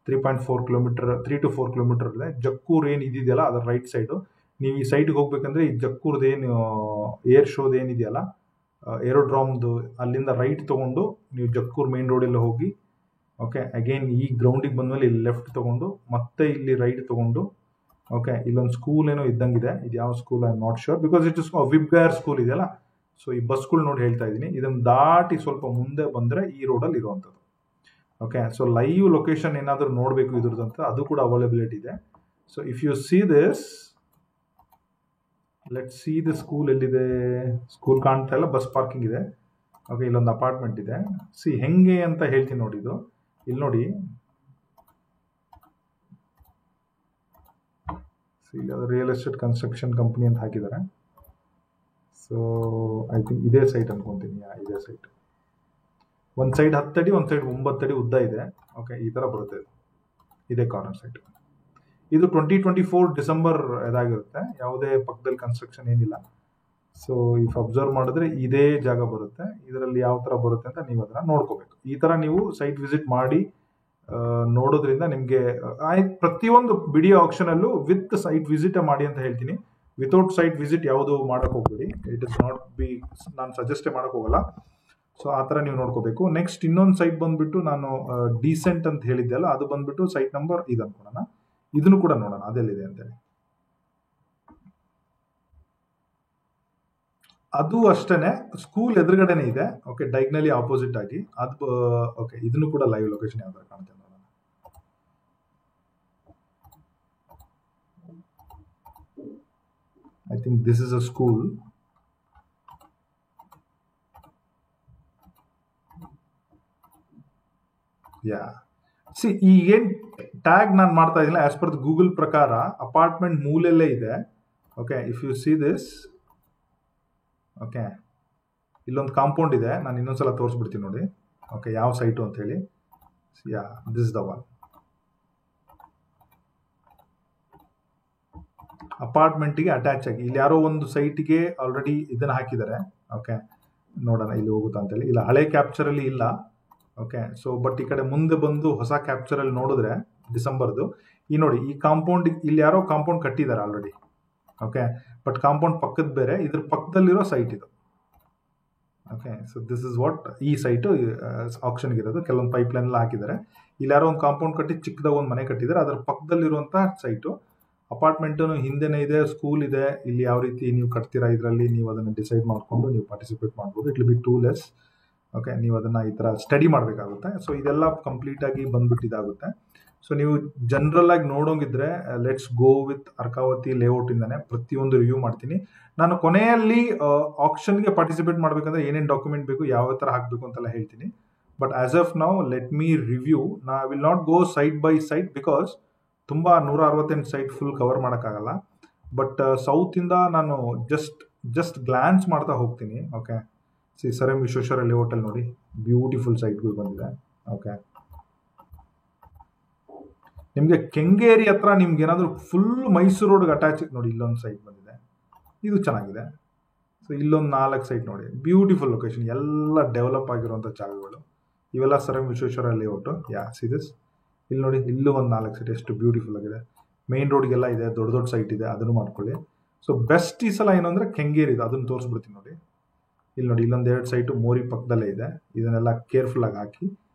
3.4 ಕಿಲೋಮೀಟರ್ 3 to 4 ಕಿಲೋಮೀಟರ್ ಇದೆ. ಜಕ್ಕೂರ್ ಏನು ಇದೆಯಲ್ಲ ಅದರ ರೈಟ್ ಸೈಡು. ನೀವು ಈ ಸೈಡ್ಗೆ ಹೋಗ್ಬೇಕಂದ್ರೆ ಈ ಜಕ್ಕೂರ್ದು ಏನು ಏರ್ ಶೋದು ಏನಿದೆಯಲ್ಲ, ಏರೋಡ್ರಾಮ್ದು, ಅಲ್ಲಿಂದ ರೈಟ್ ತೊಗೊಂಡು ನೀವು ಜಕ್ಕೂರ್ ಮೇನ್ ರೋಡೆಲ್ಲ ಹೋಗಿ ಓಕೆ, ಅಗೇನ್ ಈ ಗ್ರೌಂಡಿಗೆ ಬಂದಮೇಲೆ ಇಲ್ಲಿ ಲೆಫ್ಟ್ ತಗೊಂಡು ಮತ್ತೆ ಇಲ್ಲಿ ರೈಟ್ ತಗೊಂಡು, ಓಕೆ, ಇಲ್ಲೊಂದು ಸ್ಕೂಲ್ ಏನೋ ಇದ್ದಂಗಿದೆ. ಇದು ಯಾವ school I am not sure, because it is Vibgyor school ಇದೆಯಲ್ಲ. ಸೊ ಈ ಬಸ್ಗಳು ನೋಡಿ ಹೇಳ್ತಾ ಇದ್ದೀನಿ. ಇದನ್ನು ದಾಟಿ ಸ್ವಲ್ಪ ಮುಂದೆ ಬಂದರೆ ಈ ರೋಡಲ್ಲಿ ಇರುವಂಥದ್ದು. ಓಕೆ, ಸೊ ಲೈವ್ ಲೊಕೇಶನ್ ಏನಾದರೂ ನೋಡಬೇಕು ಇದ್ರದ್ದಂತ, ಅದು ಕೂಡ ಅವೈಲಬಿಲಿಟಿ ಇದೆ. So if you see this, let see the school ಎಲ್ಲಿದೆ. ಸ್ಕೂಲ್ ಕಾಣ್ತಾ ಇಲ್ಲ, ಬಸ್ ಪಾರ್ಕಿಂಗ್ ಇದೆ. ಓಕೆ, ಇಲ್ಲೊಂದು ಅಪಾರ್ಟ್ಮೆಂಟ್ ಇದೆ. ಸಿ ಹೆಂಗೆ ಅಂತ ಹೇಳ್ತೀನಿ ನೋಡಿ. ಇದು ಇಲ್ಲಿ ನೋಡಿ, ಇಲ್ಲಿ ಅದು ರಿಯಲ್ ಎಸ್ಟೇಟ್ ಕನ್ಸ್ಟ್ರಕ್ಷನ್ ಕಂಪ್ನಿ ಅಂತ ಹಾಕಿದ್ದಾರೆ. ಸೊ ಐ ಥಿಂಕ್ ಇದೇ ಸೈಟ್ ಅನ್ಕೊಂತೀನಿ. ಇದೇ ಸೈಟ್. ಒಂದು ಸೈಡ್ 10 ಅಡಿ, ಒಂದು ಸೈಡ್ 9 ಅಡಿ ಉದ್ದ ಇದೆ. ಓಕೆ, ಈ ಥರ ಬರುತ್ತೆ. ಇದೇ ಕಾರ್ನರ್ ಸೈಟ್. ಇದು 2024 ಡಿಸೆಂಬರ್ ಇದಾಗಿರುತ್ತೆ. ಯಾವುದೇ ಪಕ್ಕದಲ್ಲಿ ಕನ್ಸ್ಟ್ರಕ್ಷನ್ ಏನಿಲ್ಲ. ಸೊ ಇಫ್ ಅಬ್ಸರ್ವ್ ಮಾಡಿದ್ರೆ ಇದೇ ಜಾಗ ಬರುತ್ತೆ. ಇದರಲ್ಲಿ ಯಾವ ಥರ ಬರುತ್ತೆ ಅಂತ ನೀವು ಅದನ್ನ ನೋಡ್ಕೋಬೇಕು. ಈ ಥರ ನೀವು ಸೈಟ್ ವಿಸಿಟ್ ಮಾಡಿ ನೋಡೋದ್ರಿಂದ ನಿಮಗೆ ಪ್ರತಿಯೊಂದು ವಿಡಿಯೋ ಆಕ್ಷನಲ್ಲೂ ವಿತ್ ಸೈಟ್ ವಿಸಿಟ್ ಮಾಡಿ ಅಂತ ಹೇಳ್ತೀನಿ. ವಿತೌಟ್ ಸೈಟ್ ವಿಸಿಟ್ ಯಾವುದು ಮಾಡೋಕೆ ಹೋಗ್ಬೇಡಿ. ಇಟ್ ಇಸ್ ನಾಟ್ ಬಿ, ನಾನು ಸಜೆಸ್ಟೇ ಮಾಡೋಕೆ ಹೋಗಲ್ಲ. ಸೊ ಆ ಥರ ನೀವು ನೋಡ್ಕೋಬೇಕು. ನೆಕ್ಸ್ಟ್ ಇನ್ನೊಂದು ಸೈಟ್ ಬಂದ್ಬಿಟ್ಟು ನಾನು ಡೀಸೆಂಟ್ ಅಂತ ಹೇಳಿದ್ದೆ ಅಲ್ಲ, ಅದು ಬಂದ್ಬಿಟ್ಟು ಸೈಟ್ ನಂಬರ್ ಇದು ಅನ್ಕೊಳ್ಳೋಣ. ಇದನ್ನು ಕೂಡ ನೋಡೋಣ ಅದೆಲ್ಲಿದೆ ಅಂತೇಳಿ. ಅದು ಅಷ್ಟೇನೆ, ಸ್ಕೂಲ್ ಎದುರುಗಡೆನೆ ಇದೆ. ಓಕೆ, ಡೈಗ್ನಲಿ ಆಪೋಸಿಟ್ ಆಗಿ ಅದು. ಓಕೆ, ಇದನ್ನು ಕೂಡ ಲೈವ್ ಲೊಕೇಶನ್ ಯಾವ ಥರ ಕಾಣುತ್ತೆ ನೋಡೋಣ. I think this is a school. Yeah, C ಈ ಏನ್ ಟ್ಯಾಗ್ ನಾನು ಮಾಡ್ತಾ ಇದ್ದೀನಿ ಆಸ್ ಪರ್ ದ ಗೂಗಲ್ ಪ್ರಕಾರ ಅಪಾರ್ಟ್ಮೆಂಟ್ ಮೂಲೆಯಲ್ಲೇ ಇದೆ. Okay, if you see this, okay, ಇಲ್ಲೊಂದು ಕಾಂಪೌಂಡ್ ಇದೆ. ನಾನು ಇನ್ನೊಂದ್ಸಲ ತೋರಿಸ್ಬಿಡ್ತೀನಿ ನೋಡಿ. ಓಕೆ, ಯಾವ ಸೈಟು ಅಂತ ಹೇಳಿ. ಯಾ, ದಿಸ್ ದ ಒನ್. ಅಪಾರ್ಟ್ಮೆಂಟಿಗೆ ಅಟ್ಯಾಚ್ ಆಗಿ ಇಲ್ಲಿ ಯಾರೋ ಒಂದು ಸೈಟಿಗೆ ಆಲ್ರೆಡಿ ಇದನ್ನ ಹಾಕಿದ್ದಾರೆ. ಓಕೆ, ನೋಡೋಣ ಇಲ್ಲಿ ಹೋಗುತ್ತಾ ಅಂತೇಳಿ. ಇಲ್ಲ, ಹಳೆ ಕ್ಯಾಪ್ಚರಲ್ಲಿ ಇಲ್ಲ. ಓಕೆ, ಸೊ ಬಟ್ ಈ ಕಡೆ ಮುಂದೆ ಬಂದು ಹೊಸ ಕ್ಯಾಪ್ಚರಲ್ಲಿ ನೋಡಿದ್ರೆ ಡಿಸೆಂಬರ್ದು ಈ ನೋಡಿ, ಈ ಕಾಂಪೌಂಡ್ ಇಲ್ಲಿ ಯಾರೋ ಕಾಂಪೌಂಡ್ ಕಟ್ಟಿದ್ದಾರೆ ಆಲ್ರೆಡಿ. ಓಕೆ, ಬಟ್ ಕಾಂಪೌಂಡ್ ಪಕ್ಕದ ಬೇರೆ, ಇದ್ರ ಪಕ್ಕದಲ್ಲಿರೋ ಸೈಟ್ ಇದು. Okay, so this is what ಈ ಸೈಟು ಆಪ್ಷನ್ಗೆ ಇರೋದು. ಕೆಲವೊಂದು ಪೈಪ್ಲೈನ್ ಎಲ್ಲ ಹಾಕಿದ್ದಾರೆ. ಇಲ್ಲಿ ಯಾರೋ ಒಂದು ಕಾಂಪೌಂಡ್ ಕಟ್ಟಿ ಚಿಕ್ಕದಾಗ ಒಂದು ಮನೆ ಕಟ್ಟಿದ್ದಾರೆ. ಅದರ ಪಕ್ಕದಲ್ಲಿರುವಂಥ ಸೈಟು. ಅಪಾರ್ಟ್ಮೆಂಟು ಹಿಂದೆನೇ ಇದೆ, ಸ್ಕೂಲ್ ಇದೆ. ಇಲ್ಲಿ ಯಾವ ರೀತಿ ನೀವು ಕಟ್ತೀರಾ ಇದರಲ್ಲಿ ನೀವು ಅದನ್ನು ಡಿಸೈಡ್ ಮಾಡಿಕೊಂಡು ನೀವು ಪಾರ್ಟಿಸಿಪೇಟ್ ಮಾಡ್ಬೋದು. It will B two less. Okay, ನೀವು ಅದನ್ನು ಈ ಥರ ಸ್ಟಡಿ ಮಾಡಬೇಕಾಗುತ್ತೆ. ಸೊ ಇದೆಲ್ಲ ಕಂಪ್ಲೀಟಾಗಿ ಬಂದ್ಬಿಟ್ಟು ಇದಾಗುತ್ತೆ. ಸೊ ನೀವು ಜನರಲ್ ಆಗಿ ನೋಡೋಂಗಿದ್ರೆ let's go with Arkavathi layout ಇಂದಾನೆ ಪ್ರತಿಯೊಂದು ರಿವ್ಯೂ ಮಾಡ್ತೀನಿ. ನಾನು ಕೊನೆಯಲ್ಲಿ ಆಕ್ಷನ್ಗೆ ಪಾರ್ಟಿಸಿಪೇಟ್ ಮಾಡಬೇಕಂದ್ರೆ ಏನೇನು ಡಾಕ್ಯುಮೆಂಟ್ ಬೇಕು, ಯಾವ ಥರ ಹಾಕಬೇಕು ಅಂತೆಲ್ಲ ಹೇಳ್ತೀನಿ. But as of now let me review. ನಾ will not go site by site because ತುಂಬ 168 ಸೈಟ್ ಫುಲ್ ಕವರ್ ಮಾಡೋಕ್ಕಾಗಲ್ಲ. ಬಟ್ ಸೌತಿಂದ ನಾನು ಜಸ್ಟ್ ಗ್ಲಾನ್ಸ್ ಮಾಡ್ತಾ ಹೋಗ್ತೀನಿ. Okay, see Sir M Vishweshwara ಲೇಔಟಲ್ಲಿ ನೋಡಿ ಬ್ಯೂಟಿಫುಲ್ ಸೈಟ್ಗಳು ಬಂದಿದೆ. ಓಕೆ, ನಿಮಗೆ ಕೆಂಗೇರಿ ಹತ್ರ ನಿಮ್ಗೆ ಏನಾದರೂ ಫುಲ್ ಮೈಸೂರು ರೋಡ್ಗೆ ಅಟ್ಯಾಚ್ ನೋಡಿ, ಇಲ್ಲೊಂದು ಸೈಟ್ ಬಂದಿದೆ. ಇದು ಚೆನ್ನಾಗಿದೆ. ಸೊ ಇಲ್ಲೊಂದು 4 ಸೈಟ್ ನೋಡಿ, ಬ್ಯೂಟಿಫುಲ್ ಲೊಕೇಶನ್, ಎಲ್ಲ ಡೆವಲಪ್ ಆಗಿರುವಂಥ ಜಾಗಗಳು. ಇವೆಲ್ಲ sir M Vishweshwara layout. Yeah, see this. ಇಲ್ಲಿ ನೋಡಿ, ಇಲ್ಲೂ ಒಂದು 4 ಸೈಟ್ ಎಷ್ಟು ಬ್ಯೂಟಿಫುಲ್ ಆಗಿದೆ. ಮೇನ್ ರೋಡ್ಗೆಲ್ಲ ಇದೆ, ದೊಡ್ಡ ದೊಡ್ಡ ಸೈಟ್ ಇದೆ, ಅದನ್ನು ಮಾಡ್ಕೊಳ್ಳಿ. ಸೊ ಬೆಸ್ಟ್ ಈ ಸಲ ಏನು ಅಂದರೆ ಕೆಂಗೇರಿ ಇದೆ, ಅದನ್ನು ತೋರಿಸ್ಬಿಡ್ತೀನಿ ನೋಡಿ. ಇಲ್ಲಿ ನೋಡಿ, ಇಲ್ಲೊಂದು 2 ಸೈಟು ಮೋರಿ ಪಕ್ಕದಲ್ಲೇ ಇದೆ. ಇದನ್ನೆಲ್ಲ ಕೇರ್ಫುಲ್ಲಾಗಿ ಹಾಕಿ.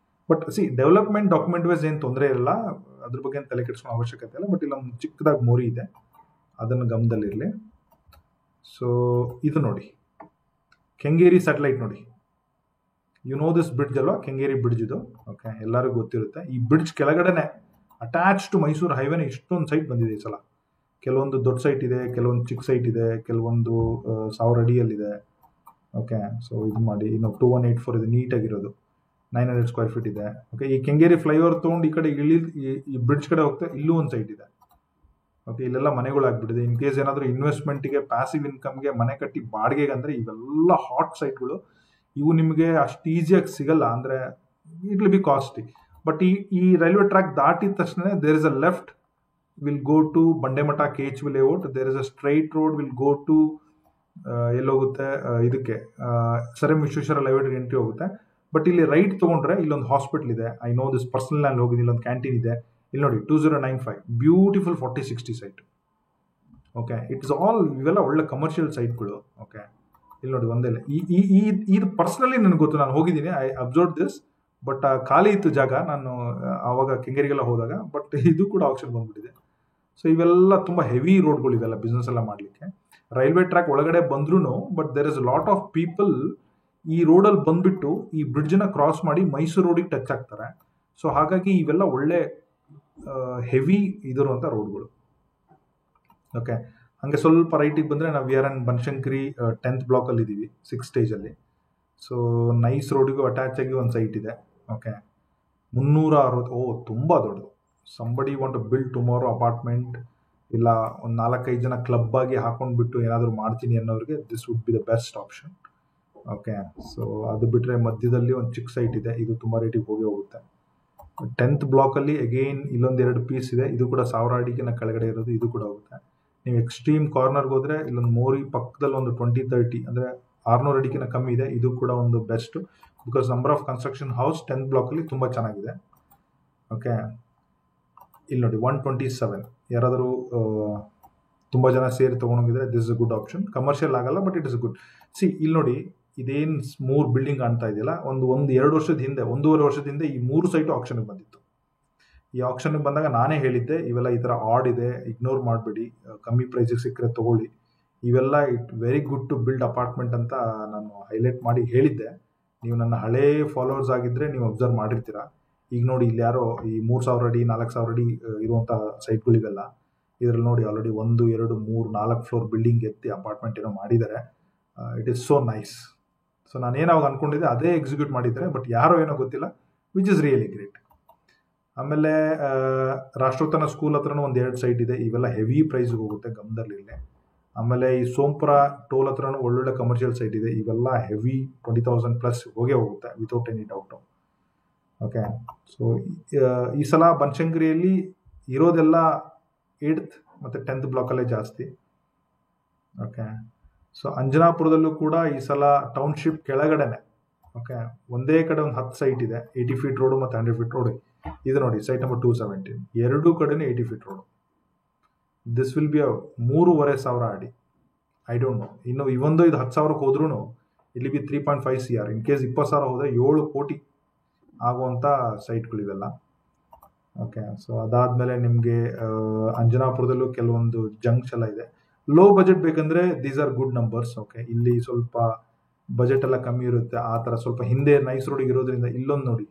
But see development document wise ಏನು ತೊಂದರೆ ಇರಲ್ಲ, ಅದ್ರ ಬಗ್ಗೆ ಏನು ತಲೆ ಕೆಡಿಸ್ಕೊಳ್ಳೋ ಅವಶ್ಯಕತೆ ಇಲ್ಲ. ಬಟ್ ಇಲ್ಲೊಂದು ಚಿಕ್ಕದಾಗಿ ಮೋರಿ ಇದೆ, ಅದನ್ನು ಗಮನದಲ್ಲಿರಲಿ. ಸೊ ಇದು ನೋಡಿ, ಕೆಂಗೇರಿ ಸ್ಯಾಟಲೈಟ್ ನೋಡಿ. ಯು ನೋ ದಿಸ್ ಬ್ರಿಡ್ಜ್ ಅಲ್ವಾ, ಕೆಂಗೇರಿ ಬ್ರಿಡ್ಜ್ ಇದು. ಓಕೆ, ಎಲ್ಲರಿಗೂ ಗೊತ್ತಿರುತ್ತೆ. ಈ ಬ್ರಿಡ್ಜ್ ಕೆಳಗಡೆನೆ ಅಟ್ಯಾಚ್ ಟು ಮೈಸೂರು ಹೈವೇನ ಇಷ್ಟೊಂದು ಸೈಟ್ ಬಂದಿದೆ ಈ ಸಲ. ಕೆಲವೊಂದು ದೊಡ್ಡ ಸೈಟ್ ಇದೆ, ಕೆಲವೊಂದು ಚಿಕ್ಕ ಸೈಟ್ ಇದೆ, ಕೆಲವೊಂದು 1000 ಅಡಿಯಲ್ಲಿದೆ. ಓಕೆ, ಸೊ ಇದು ಮಾಡಿ. ಇನ್ನು 2184 ಇದೆ, ನೀಟಾಗಿರೋದು. 900 ಸ್ಕ್ವೇರ್ ಫೀಟ್ ಇದೆ. ಓಕೆ, ಈ ಕೆಂಗೇರಿ ಫ್ಲೈಓವರ್ ತೊಗೊಂಡು ಈ ಕಡೆ ಈ ಬ್ರಿಡ್ಜ್ ಕಡೆ ಹೋಗ್ತಾ ಇಲ್ಲೂ ಒಂದು ಸೈಟ್ ಇದೆ. ಓಕೆ, ಇಲ್ಲೆಲ್ಲ ಮನೆಗಳಾಗ್ಬಿಟ್ಟಿದೆ. ಇನ್ ಕೇಸ್ ಏನಾದರೂ ಇನ್ವೆಸ್ಟ್ಮೆಂಟ್ಗೆ, ಪ್ಯಾಸಿವ್ ಇನ್ಕಮ್ಗೆ ಮನೆ ಕಟ್ಟಿ ಬಾಡಿಗೆಗೆ ಅಂದರೆ ಇವೆಲ್ಲ ಹಾಟ್ ಸೈಟ್ಗಳು. ಇವು ನಿಮಗೆ ಅಷ್ಟು ಈಸಿಯಾಗಿ ಸಿಗಲ್ಲ, ಅಂದರೆ it will be costly. But ಈ ರೈಲ್ವೆ ಟ್ರ್ಯಾಕ್ ದಾಟಿದ ತಕ್ಷಣ there is a left will go to Bandemath KHV layout. There is a straight road will go to ಎಲ್ಲೋಗುತ್ತೆ ಇದಕ್ಕೆ Sir M Vishweshwara layout entry ಹೋಗುತ್ತೆ. ಬಟ್ ಇಲ್ಲಿ ರೈಟ್ ತೊಗೊಂಡ್ರೆ ಇಲ್ಲೊಂದು ಹಾಸ್ಪಿಟಲ್ ಇದೆ. ಐ ನೋ ದಿಸ್ ಪರ್ಸನಲ್ ನಾನು ಹೋಗಿದ್ದೀನಿ. ಇಲ್ಲೊಂದು ಕ್ಯಾಂಟೀನ್ ಇದೆ. ಇಲ್ಲಿ ನೋಡಿ 2095 beautiful 4060 site. Okay, it's all ಇವೆಲ್ಲ ಒಳ್ಳೆ ಕಮರ್ಷಿಯಲ್ ಸೈಟ್ಗಳು. ಓಕೆ, ಇಲ್ಲಿ ನೋಡಿ ಒಂದೇ ಇದು ಪರ್ಸನಲಿ ನನಗೆ ಗೊತ್ತು, ನಾನು ಹೋಗಿದ್ದೀನಿ, ಐ ಅಬ್ಸರ್ವ್ ದಿಸ್. ಬಟ್ ಖಾಲಿ ಇತ್ತು ಜಾಗ. ನಾನು ಆವಾಗ ಕೆಂಗೇರಿಗೆಲ್ಲ ಹೋದಾಗ. ಬಟ್ ಇದು ಕೂಡ ಆಪ್ಷನ್ ಬಂದ್ಬಿಟ್ಟಿದೆ. ಸೊ ಇವೆಲ್ಲ ತುಂಬ ಹೆವಿ ರೋಡ್ಗಳು ಇವೆಲ್ಲ ಬಿಸ್ನೆಸ್ ಎಲ್ಲ ಮಾಡಲಿಕ್ಕೆ. ರೈಲ್ವೆ ಟ್ರ್ಯಾಕ್ ಒಳಗಡೆ ಬಂದ್ರೂ but there is lot of people ಈ ರೋಡಲ್ಲಿ ಬಂದ್ಬಿಟ್ಟು ಈ ಬ್ರಿಡ್ಜ್ನ ಕ್ರಾಸ್ ಮಾಡಿ ಮೈಸೂರು ರೋಡಿಗೆ ಟಚ್ ಆಗ್ತಾರೆ. ಸೊ ಹಾಗಾಗಿ ಇವೆಲ್ಲ ಒಳ್ಳೆ ಹೆವಿ ಇದಿರುವಂಥ ರೋಡ್ಗಳು. ಓಕೆ, ಹಾಗೆ ಸ್ವಲ್ಪ ರೈಟಿಗೆ ಬಂದರೆ ನಾವು we are N Banashankari 10th ಬ್ಲಾಕಲ್ಲಿ ಇದ್ದೀವಿ, 6th ಸ್ಟೇಜಲ್ಲಿ. ಸೊ ನೈಸ್ ರೋಡಿಗೂ ಅಟ್ಯಾಚ್ ಆಗಿ ಒಂದು ಸೈಟ್ ಇದೆ. ಓಕೆ, 360, ತುಂಬ ದೊಡ್ಡದು. Somebody want to build tomorrow apartment, ಇಲ್ಲ ಒಂದು 4-5 ಜನ ಕ್ಲಬ್ ಆಗಿ ಹಾಕೊಂಡ್ಬಿಟ್ಟು ಏನಾದರೂ ಮಾಡ್ತೀನಿ ಅನ್ನೋರಿಗೆ this would be the best option. Okay, so ಅದು ಬಿಟ್ಟರೆ ಮಧ್ಯದಲ್ಲಿ ಒಂದು ಚಿಕ್ಕ ಸೈಟ್ ಇದೆ, ಇದು ತುಂಬ ರೇಟಿಗೆ ಹೋಗುತ್ತೆ. 10th ಬ್ಲಾಕಲ್ಲಿ ಅಗೇನ್ ಇಲ್ಲೊಂದು 2 ಪೀಸ್ ಇದೆ, ಇದು ಕೂಡ 1000 ಅಡಿಗಿನ ಕೆಳಗಡೆ ಇರೋದು, ಇದು ಕೂಡ ಹೋಗುತ್ತೆ. ನೀವು ಎಕ್ಸ್ಟ್ರೀಮ್ ಕಾರ್ನರ್ಗೆ ಹೋದರೆ ಇಲ್ಲೊಂದು ಮೋರಿ ಪಕ್ಕದಲ್ಲಿ ಒಂದು 20-30 ಅಂದರೆ 600 ಅಡಿಗಿನ ಕಮ್ಮಿ ಇದೆ, ಇದು ಕೂಡ ಒಂದು best. Because number of construction house 10th ಬ್ಲಾಕಲ್ಲಿ ತುಂಬ ಚೆನ್ನಾಗಿದೆ. ಓಕೆ, ಇಲ್ಲಿ ನೋಡಿ 127, ಯಾರಾದರೂ ತುಂಬ ಜನ ಸೇರಿ ತೊಗೊಂಡೋಗಿದ್ರೆ this is a good option. Commercial ಆಗಲ್ಲ ಬಟ್ ಇಟ್ ಇಸ್ ಗುಡ್. ಇಲ್ಲಿ ನೋಡಿ, ಇದೇನು 3 ಬಿಲ್ಡಿಂಗ್ ಕಾಣ್ತಾ ಇದೆಯಲ್ಲ, ಒಂದು 2 ವರ್ಷದ ಹಿಂದೆ, 1.5 ವರ್ಷದ ಹಿಂದೆ ಈ 3 ಸೈಟು ಆಪ್ಷನ್ಗೆ ಬಂದಿತ್ತು. ಈ ಆಪ್ಷನ್ಗೆ ಬಂದಾಗ ನಾನೇ ಹೇಳಿದ್ದೆ ಇವೆಲ್ಲ ಈ ಥರ ಆಡ್ ಇದೆ, ಇಗ್ನೋರ್ ಮಾಡಬೇಡಿ, ಕಮ್ಮಿ ಪ್ರೈಸಿಗೆ ಸಿಕ್ಕರೆ ತೊಗೊಳ್ಳಿ, ಇವೆಲ್ಲ it very good to build apartment ಅಂತ ನಾನು ಹೈಲೈಟ್ ಮಾಡಿ ಹೇಳಿದ್ದೆ. ನೀವು ನನ್ನ ಹಳೇ ಫಾಲೋವರ್ಸ್ ಆಗಿದ್ದರೆ ನೀವು ಅಬ್ಸರ್ವ್ ಮಾಡಿರ್ತೀರ. ಈಗ ನೋಡಿ, ಇಲ್ಲಿ ಯಾರೋ ಈ 3000 ಅಡಿ 4000 ಅಡಿ ಇರುವಂಥ ಸೈಟ್ಗಳಿವೆಲ್ಲ, ಇದರಲ್ಲಿ ನೋಡಿ ಆಲ್ರೆಡಿ 1, 2, 3, 4 ಫ್ಲೋರ್ ಬಿಲ್ಡಿಂಗ್ ಎತ್ತಿ ಅಪಾರ್ಟ್ಮೆಂಟ್ ಏನೋ ಮಾಡಿದ್ದಾರೆ. It is so nice. So ನಾನೇನಾವಾಗ ಅಂದ್ಕೊಂಡಿದ್ದೆ ಅದೇ ಎಕ್ಸಿಕ್ಯೂಟ್ ಮಾಡಿದ್ದಾರೆ, ಬಟ್ ಯಾರೋ ಏನೋ ಗೊತ್ತಿಲ್ಲ, ವಿಚ್ ಇಸ್ ರಿಯಲಿ ಗ್ರೇಟ್. ಆಮೇಲೆ ರಾಷ್ಟ್ರೋತ್ತನ ಸ್ಕೂಲ್ ಹತ್ರನೂ ಒಂದು 2 ಸೈಟ್ ಇದೆ, ಇವೆಲ್ಲ ಹೆವಿ ಪ್ರೈಸ್ಗೆ ಹೋಗುತ್ತೆ ಗಮನದಲ್ಲಿರಲಿ. ಆಮೇಲೆ ಈ ಸೋಂಪುರ ಟೋಲ್ ಹತ್ರನೂ ಒಳ್ಳೊಳ್ಳೆ ಕಮರ್ಷಿಯಲ್ ಸೈಟ್ ಇದೆ, ಇವೆಲ್ಲ ಹೆವಿ 20,000+ ಹೋಗೇ ಹೋಗುತ್ತೆ without any doubt. Okay, so ಈ ಸಲ ಬನಶಂಕರಿಯಲ್ಲಿ ಇರೋದೆಲ್ಲ 8th ಮತ್ತು 10th ಬ್ಲಾಕಲ್ಲೇ ಜಾಸ್ತಿ. ಓಕೆ, ಸೊ ಅಂಜನಾಪುರದಲ್ಲೂ ಕೂಡ ಈ ಸಲ ಟೌನ್ಶಿಪ್ ಕೆಳಗಡೆನೆ. ಓಕೆ, ಒಂದೇ ಕಡೆ ಒಂದು 10 ಸೈಟ್ ಇದೆ, 80 ಫೀಟ್ ರೋಡು ಮತ್ತು 100 ಫೀಟ್ ರೋಡು. ಇದು ನೋಡಿ ಸೈಟ್ ನಂಬರ್ 217, ಎರಡೂ ಕಡೆನೂ 80 feet road. This will B 3,500 ಅಡಿ. ಐ ಡೋಂಟ್ ನೋ, ಇನ್ನು ಇವೊಂದು ಇದು 10,000ಕ್ಕೆ ಹೋದ್ರೂ ಇಲ್ಲಿ ಬಿ 3.5 CR. ಇನ್ ಕೇಸ್ 20,000 ಹೋದರೆ 7 ಕೋಟಿ ಆಗುವಂಥ ಸೈಟ್ಗಳಿವೆಲ್ಲ. ಓಕೆ, ಸೊ ಅದಾದಮೇಲೆ ನಿಮಗೆ ಅಂಜನಾಪುರದಲ್ಲೂ ಕೆಲವೊಂದು ಜಂಕ್ಸ್ ಎಲ್ಲ ಇದೆ. ಲೋ ಬಜೆಟ್ ಬೇಕಂದರೆ these are good numbers. Okay, ಇಲ್ಲಿ ಸ್ವಲ್ಪ ಬಜೆಟ್ ಎಲ್ಲ ಕಮ್ಮಿ ಇರುತ್ತೆ, ಆ ಥರ ಸ್ವಲ್ಪ ಹಿಂದೆ ನೈಸ್ ರೋಡಿಗೆ ಇರೋದ್ರಿಂದ ಇಲ್ಲೊಂದು ನೋಡಿ.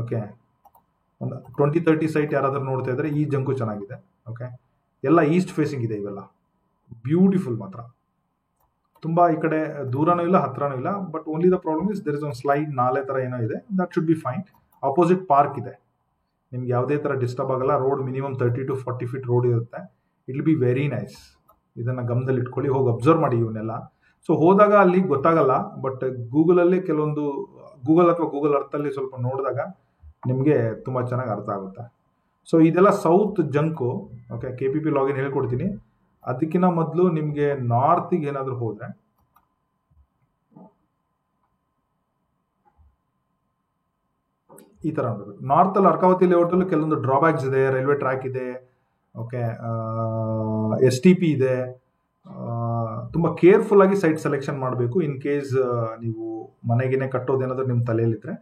ಓಕೆ, ಒಂದು 20-30 ಸೈಟ್ ಯಾರಾದರೂ ನೋಡ್ತಾ ಇದ್ದಾರೆ, ಈ ಜಂಕು ಚೆನ್ನಾಗಿದೆ. ಓಕೆ, ಎಲ್ಲ ಈಸ್ಟ್ ಫೇಸಿಂಗ್ ಇದೆ, ಇವೆಲ್ಲ ಬ್ಯೂಟಿಫುಲ್ ಮಾತ್ರ. ತುಂಬ ಈ ಕಡೆ ದೂರನೂ ಇಲ್ಲ ಹತ್ರನೂ ಇಲ್ಲ, but only the problem is there is ಒಂದು ಸ್ಲೈಡ್ ನಾಲೆ ಥರ ಏನೋ ಇದೆ, that should be fine. Opposite park ಇದೆ, ನಿಮ್ಗೆ ಯಾವುದೇ ಥರ ಡಿಸ್ಟರ್ಬ್ ಆಗಲ್ಲ. Road minimum 30 to 40 feet road ಇರುತ್ತೆ. It will be very nice. ಇದನ್ನು ಗಮನದಲ್ಲಿ ಇಟ್ಕೊಳ್ಳಿ, ಹೋಗಿ ಅಬ್ಸರ್ವ್ ಮಾಡಿ ಇವನ್ನೆಲ್ಲ. ಸೊ ಹೋದಾಗ ಅಲ್ಲಿ ಗೊತ್ತಾಗಲ್ಲ, ಬಟ್ ಗೂಗಲಲ್ಲಿ ಕೆಲವೊಂದು ಗೂಗಲ್ ಅಥವಾ ಗೂಗಲ್ ಅರ್ಥಲ್ಲಿ ಸ್ವಲ್ಪ ನೋಡಿದಾಗ ನಿಮಗೆ ತುಂಬ ಚೆನ್ನಾಗಿ ಅರ್ಥ ಆಗುತ್ತೆ. ಸೊ ಇದೆಲ್ಲ ಸೌತ್ ಜಂಕು. ಓಕೆ, KPP ಲಾಗಿನ್ ಹೇಳ್ಕೊಡ್ತೀನಿ. ಅದಕ್ಕಿಂತ ಮೊದಲು ನಿಮಗೆ ನಾರ್ತಿಗೆ ಏನಾದರೂ ಹೋದರೆ, ಈ ಥರ ನೋಡಬೇಕು. ನಾರ್ತಲ್ಲಿ ಅರ್ಕಾವತಿ ಲೇಔಟಲ್ಲೂ ಕೆಲವೊಂದು ಡ್ರಾಬ್ಯಾಕ್ಸ್ ಇದೆ, ರೈಲ್ವೆ ಟ್ರ್ಯಾಕ್ ಇದೆ. ಓಕೆ, STP ಇದೆ. ತುಂಬ ಕೇರ್ಫುಲ್ಲಾಗಿ ಸೈಟ್ ಸೆಲೆಕ್ಷನ್ ಮಾಡಬೇಕು ಇನ್ ಕೇಸ್ ನೀವು ಮನೆಗೇನೆ ಕಟ್ಟೋದೇನಾದರೂ ನಿಮ್ಮ ತಲೆಯಲ್ಲಿದ್ದರೆ.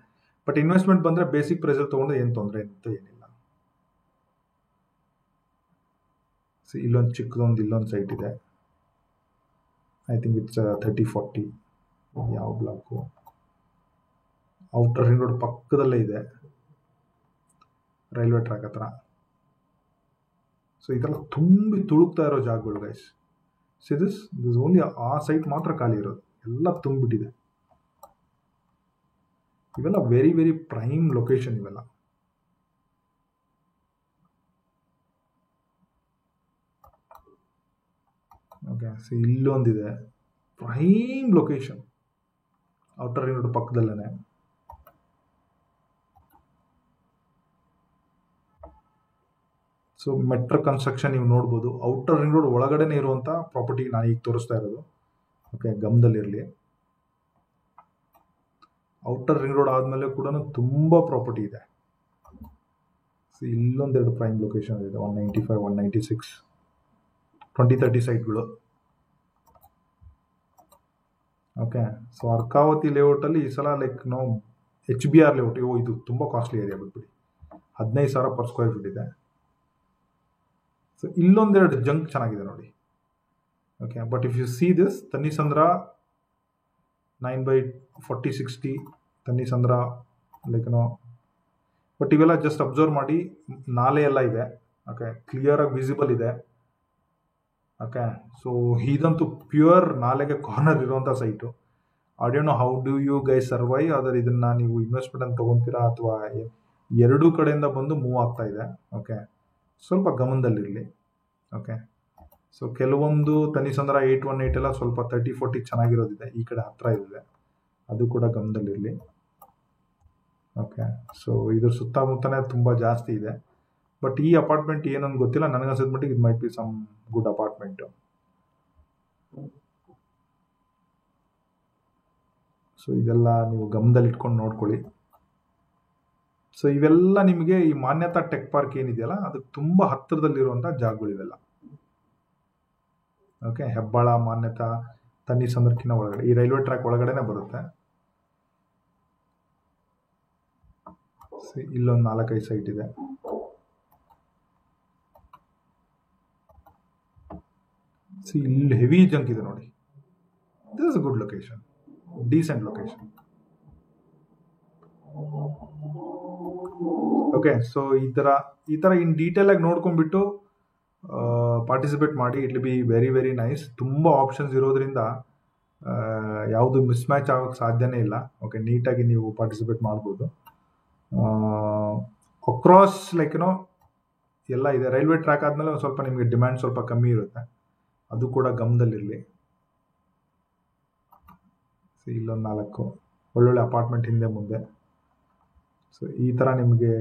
ಬಟ್ ಇನ್ವೆಸ್ಟ್ಮೆಂಟ್ ಬಂದರೆ ಬೇಸಿಕ್ ಪ್ರೈಸಲ್ಲಿ ತೊಗೊಂಡು ಏನು ತೊಂದರೆ ಅಂತ ಏನಿಲ್ಲ. ಸೊ ಇಲ್ಲೊಂದು ಚಿಕ್ಕದೊಂದು ಇಲ್ಲೊಂದು ಸೈಟ್ ಇದೆ, ಐ ಥಿಂಕ್ ಇಟ್ಸ್ 30-40. ಯಾವ ಬ್ಲಾಕು? ಔಟರ್ ರಿಂಗ್ ರೋಡ್ ಪಕ್ಕದಲ್ಲೇ ಇದೆ, ರೈಲ್ವೆ ಟ್ರ್ಯಾಕ್ ಹತ್ರ. ಸೊ ಇದೆಲ್ಲ ತುಂಬಿ ತುಳುಕ್ತಾ ಇರೋ ಜಾಗಗಳು ಗೈಸ್. ಸಿ ದಿಸ್ ಓನ್ಲಿ ಆ ಸೈಟ್ ಮಾತ್ರ ಖಾಲಿ ಇರೋದು, ಎಲ್ಲ ತುಂಬಿಬಿಟ್ಟಿದೆ. ಇವೆಲ್ಲ ವೆರಿ ವೆರಿ ಪ್ರೈಮ್ ಲೊಕೇಶನ್ ಇವೆಲ್ಲ. ಓಕೆ, ಸೊ ಇಲ್ಲೊಂದಿದೆ prime location, outer ring road ಪಕ್ಕದಲ್ಲೇ. ಸೊ ಮೆಟ್ರೋ ಕನ್ಸ್ಟ್ರಕ್ಷನ್ ನೀವು ನೋಡ್ಬೋದು. ಔಟರ್ ರಿಂಗ್ ರೋಡ್ ಒಳಗಡೆನೇ ಇರುವಂಥ ಪ್ರಾಪರ್ಟಿ ನಾನು ಈಗ ತೋರಿಸ್ತಾ ಇರೋದು. ಓಕೆ, ಗಮನದಲ್ಲಿರಲಿ. ಔಟರ್ ರಿಂಗ್ ರೋಡ್ ಆದಮೇಲೆ ಕೂಡ ತುಂಬ ಪ್ರಾಪರ್ಟಿ ಇದೆ. ಸೊ ಇಲ್ಲೊಂದೆರಡು ಪ್ರೈಮ್ ಲೊಕೇಶನ್ ಇದೆ, 195, 196, 20-30 ಸೈಟ್ಗಳು. ಓಕೆ, ಸೊ ಅರ್ಕಾವತಿ ಲೇಔಟಲ್ಲಿ ಈ ಸಲ ಲೈಕ್ ನಾವು HBR ಲೇಔಟ್. ಇದು ತುಂಬ ಕಾಸ್ಟ್ಲಿ ಏರಿಯಾ ಬಿಟ್ಬಿಡಿ. 15,000 per ಸ್ಕ್ವೇರ್ ಫೀಟ್ ಇದೆ. ಸೊ ಇಲ್ಲೊಂದೆರಡು ಜಂಕ್ ಚೆನ್ನಾಗಿದೆ ನೋಡಿ. Okay, but if you see this Thanisandra 9/40-60 Thanisandra but ಇವೆಲ್ಲ ಜಸ್ಟ್ ಅಬ್ಸರ್ವ್ ಮಾಡಿ, ನಾಲೆ ಎಲ್ಲ ಇದೆ. ಓಕೆ, ಕ್ಲಿಯರ್ ಆಗಿ ವಿಸಿಬಲ್ ಇದೆ. ಓಕೆ, ಸೊ ಇದಂತೂ ಪ್ಯೂರ್ ನಾಲೆಗೆ ಕಾರ್ನರ್ ಇರುವಂಥ site. I don't know how do you guys survive. ಆದರೆ ಇದನ್ನ ನೀವು ಇನ್ವೆಸ್ಟ್ಮೆಂಟ್ ಅಂತ ತೊಗೊತೀರಾ ಅಥವಾ ಎರಡೂ ಕಡೆಯಿಂದ ಬಂದು ಮೂವ್ ಆಗ್ತಾ ಇದೆ. ಓಕೆ, ಸ್ವಲ್ಪ ಗಮನದಲ್ಲಿರಲಿ. ಓಕೆ, ಸೊ ಕೆಲವೊಂದು ತನಿಸಂದ್ರ 818 ಎಲ್ಲ ಸ್ವಲ್ಪ 30-40 ಚೆನ್ನಾಗಿರೋದಿದೆ, ಈ ಕಡೆ ಹತ್ರ ಇದೆ, ಅದು ಕೂಡ ಗಮನದಲ್ಲಿರಲಿ. ಓಕೆ, ಸೊ ಇದ್ರ ಸುತ್ತಮುತ್ತನೇ ತುಂಬ ಜಾಸ್ತಿ ಇದೆ. ಬಟ್ ಈ ಅಪಾರ್ಟ್ಮೆಂಟ್ ಏನೊಂದು ಗೊತ್ತಿಲ್ಲ, ನನಗನ್ಸಿದ ಮಟ್ಟಿಗೆ ಇದು might be some good apartment. So ಇದೆಲ್ಲ ನೀವು ಗಮನದಲ್ಲಿ ಇಟ್ಕೊಂಡು ನೋಡ್ಕೊಳ್ಳಿ. ಸೊ ಇವೆಲ್ಲ ನಿಮಗೆ ಈ ಮಾನ್ಯತಾ ಟೆಕ್ ಪಾರ್ಕ್ ಏನಿದೆಯಲ್ಲ ಅದಕ್ಕೆ ತುಂಬ ಹತ್ತಿರದಲ್ಲಿರುವಂಥ ಜಾಗಗಳಿವೆಲ್ಲ. ಓಕೆ, ಹೆಬ್ಬಾಳ, ಮಾನ್ಯತಾ, ತನ್ನಿಸಂದ್ರಕ್ಕಿಂತ ಒಳಗಡೆ, ಈ ರೈಲ್ವೆ ಟ್ರ್ಯಾಕ್ ಒಳಗಡೆನೆ ಬರುತ್ತೆ. ಇಲ್ಲೊಂದು 4-5 ಸೈಟ್ ಇದೆ. ಇಲ್ಲಿ ಹೆವಿ ಜಂಕ್ ಇದೆ ನೋಡಿ. This is a good location, decent location. Okay, so ಈ ಥರ ಇನ್ ಡೀಟೇಲ್ ಆಗಿ ನೋಡ್ಕೊಂಡ್ಬಿಟ್ಟು ಪಾರ್ಟಿಸಿಪೇಟ್ ಮಾಡಿ. It will be very very nice. ತುಂಬ ಆಪ್ಷನ್ಸ್ ಇರೋದ್ರಿಂದ ಯಾವುದು ಮಿಸ್ ಮ್ಯಾಚ್ ಆಗೋಕ್ಕೆ ಸಾಧ್ಯನೇ ಇಲ್ಲ. ಓಕೆ, ನೀಟಾಗಿ ನೀವು ಪಾರ್ಟಿಸಿಪೇಟ್ ಮಾಡ್ಬೋದು. ಅಕ್ರಾಸ್ ಎಲ್ಲ ಇದೆ. ರೈಲ್ವೆ ಟ್ರ್ಯಾಕ್ ಆದಮೇಲೆ ಒಂದು ಸ್ವಲ್ಪ ನಿಮಗೆ ಡಿಮ್ಯಾಂಡ್ ಸ್ವಲ್ಪ ಕಮ್ಮಿ ಇರುತ್ತೆ, ಅದು ಕೂಡ ಗಮನದಲ್ಲಿರಲಿ. ಸೊ ಇಲ್ಲೊಂದು 4 ಒಳ್ಳೊಳ್ಳೆ ಅಪಾರ್ಟ್ಮೆಂಟ್ ಹಿಂದೆ ಮುಂದೆ. ಸೊ ಈ ಥರ ನಿಮಗೆ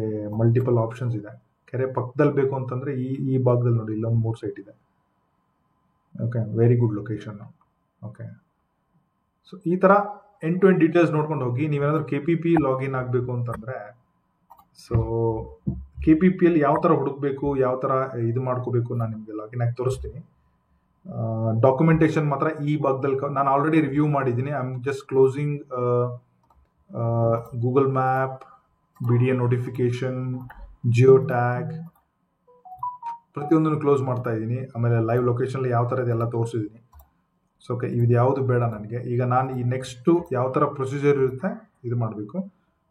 ಮಲ್ಟಿಪಲ್ ಆಪ್ಷನ್ಸ್ ಇದೆ. ಕೆರೆ ಪಕ್ಕದಲ್ಲಿ ಬೇಕು ಅಂತಂದರೆ ಈ ಭಾಗದಲ್ಲಿ ನೋಡಿ, ಇಲ್ಲೊಂದು 3 ಸೈಟ್ ಇದೆ. Okay, very good location. Okay, so ಈ ಥರ ಎಂಡ್ ಟು ಎಂಡ್ ಡೀಟೇಲ್ಸ್ ನೋಡ್ಕೊಂಡು ಹೋಗಿ. ನೀವೇನಾದರೂ KPP ಲಾಗಿನ್ ಆಗಬೇಕು ಅಂತಂದರೆ, ಸೊ KPPಯಲ್ಲಿ ಯಾವ ಥರ ಹುಡುಕಬೇಕು, ಯಾವ ಥರ ಇದು ಮಾಡ್ಕೋಬೇಕು, ನಾನು ನಿಮಗೆ ಲಾಗಿನ್ ಆಗಿ ತೋರಿಸ್ತೀನಿ. ಡಾಕ್ಯುಮೆಂಟೇಶನ್ ಮಾತ್ರ ಈ ಭಾಗದಲ್ಲಿ ನಾನು ಆಲ್ರೆಡಿ ರಿವ್ಯೂ ಮಾಡಿದ್ದೀನಿ. I am just closing Google map, BDA notification, geo tag, ಪ್ರತಿಯೊಂದನ್ನು ಕ್ಲೋಸ್ ಮಾಡ್ತಾ ಇದ್ದೀನಿ. ಆಮೇಲೆ ಲೈವ್ ಲೊಕೇಶನಲ್ಲಿ ಯಾವ ಥರ ಇದೆಲ್ಲ ತೋರಿಸಿದ್ದೀನಿ. ಸೊ ಓಕೆ, ಇದು ಯಾವುದು ಬೇಡ ನನಗೆ. ಈಗ ನಾನು ಈ ನೆಕ್ಸ್ಟು ಯಾವ ಥರ ಪ್ರೊಸೀಜರ್ ಇರುತ್ತೆ ಇದು ಮಾಡಬೇಕು.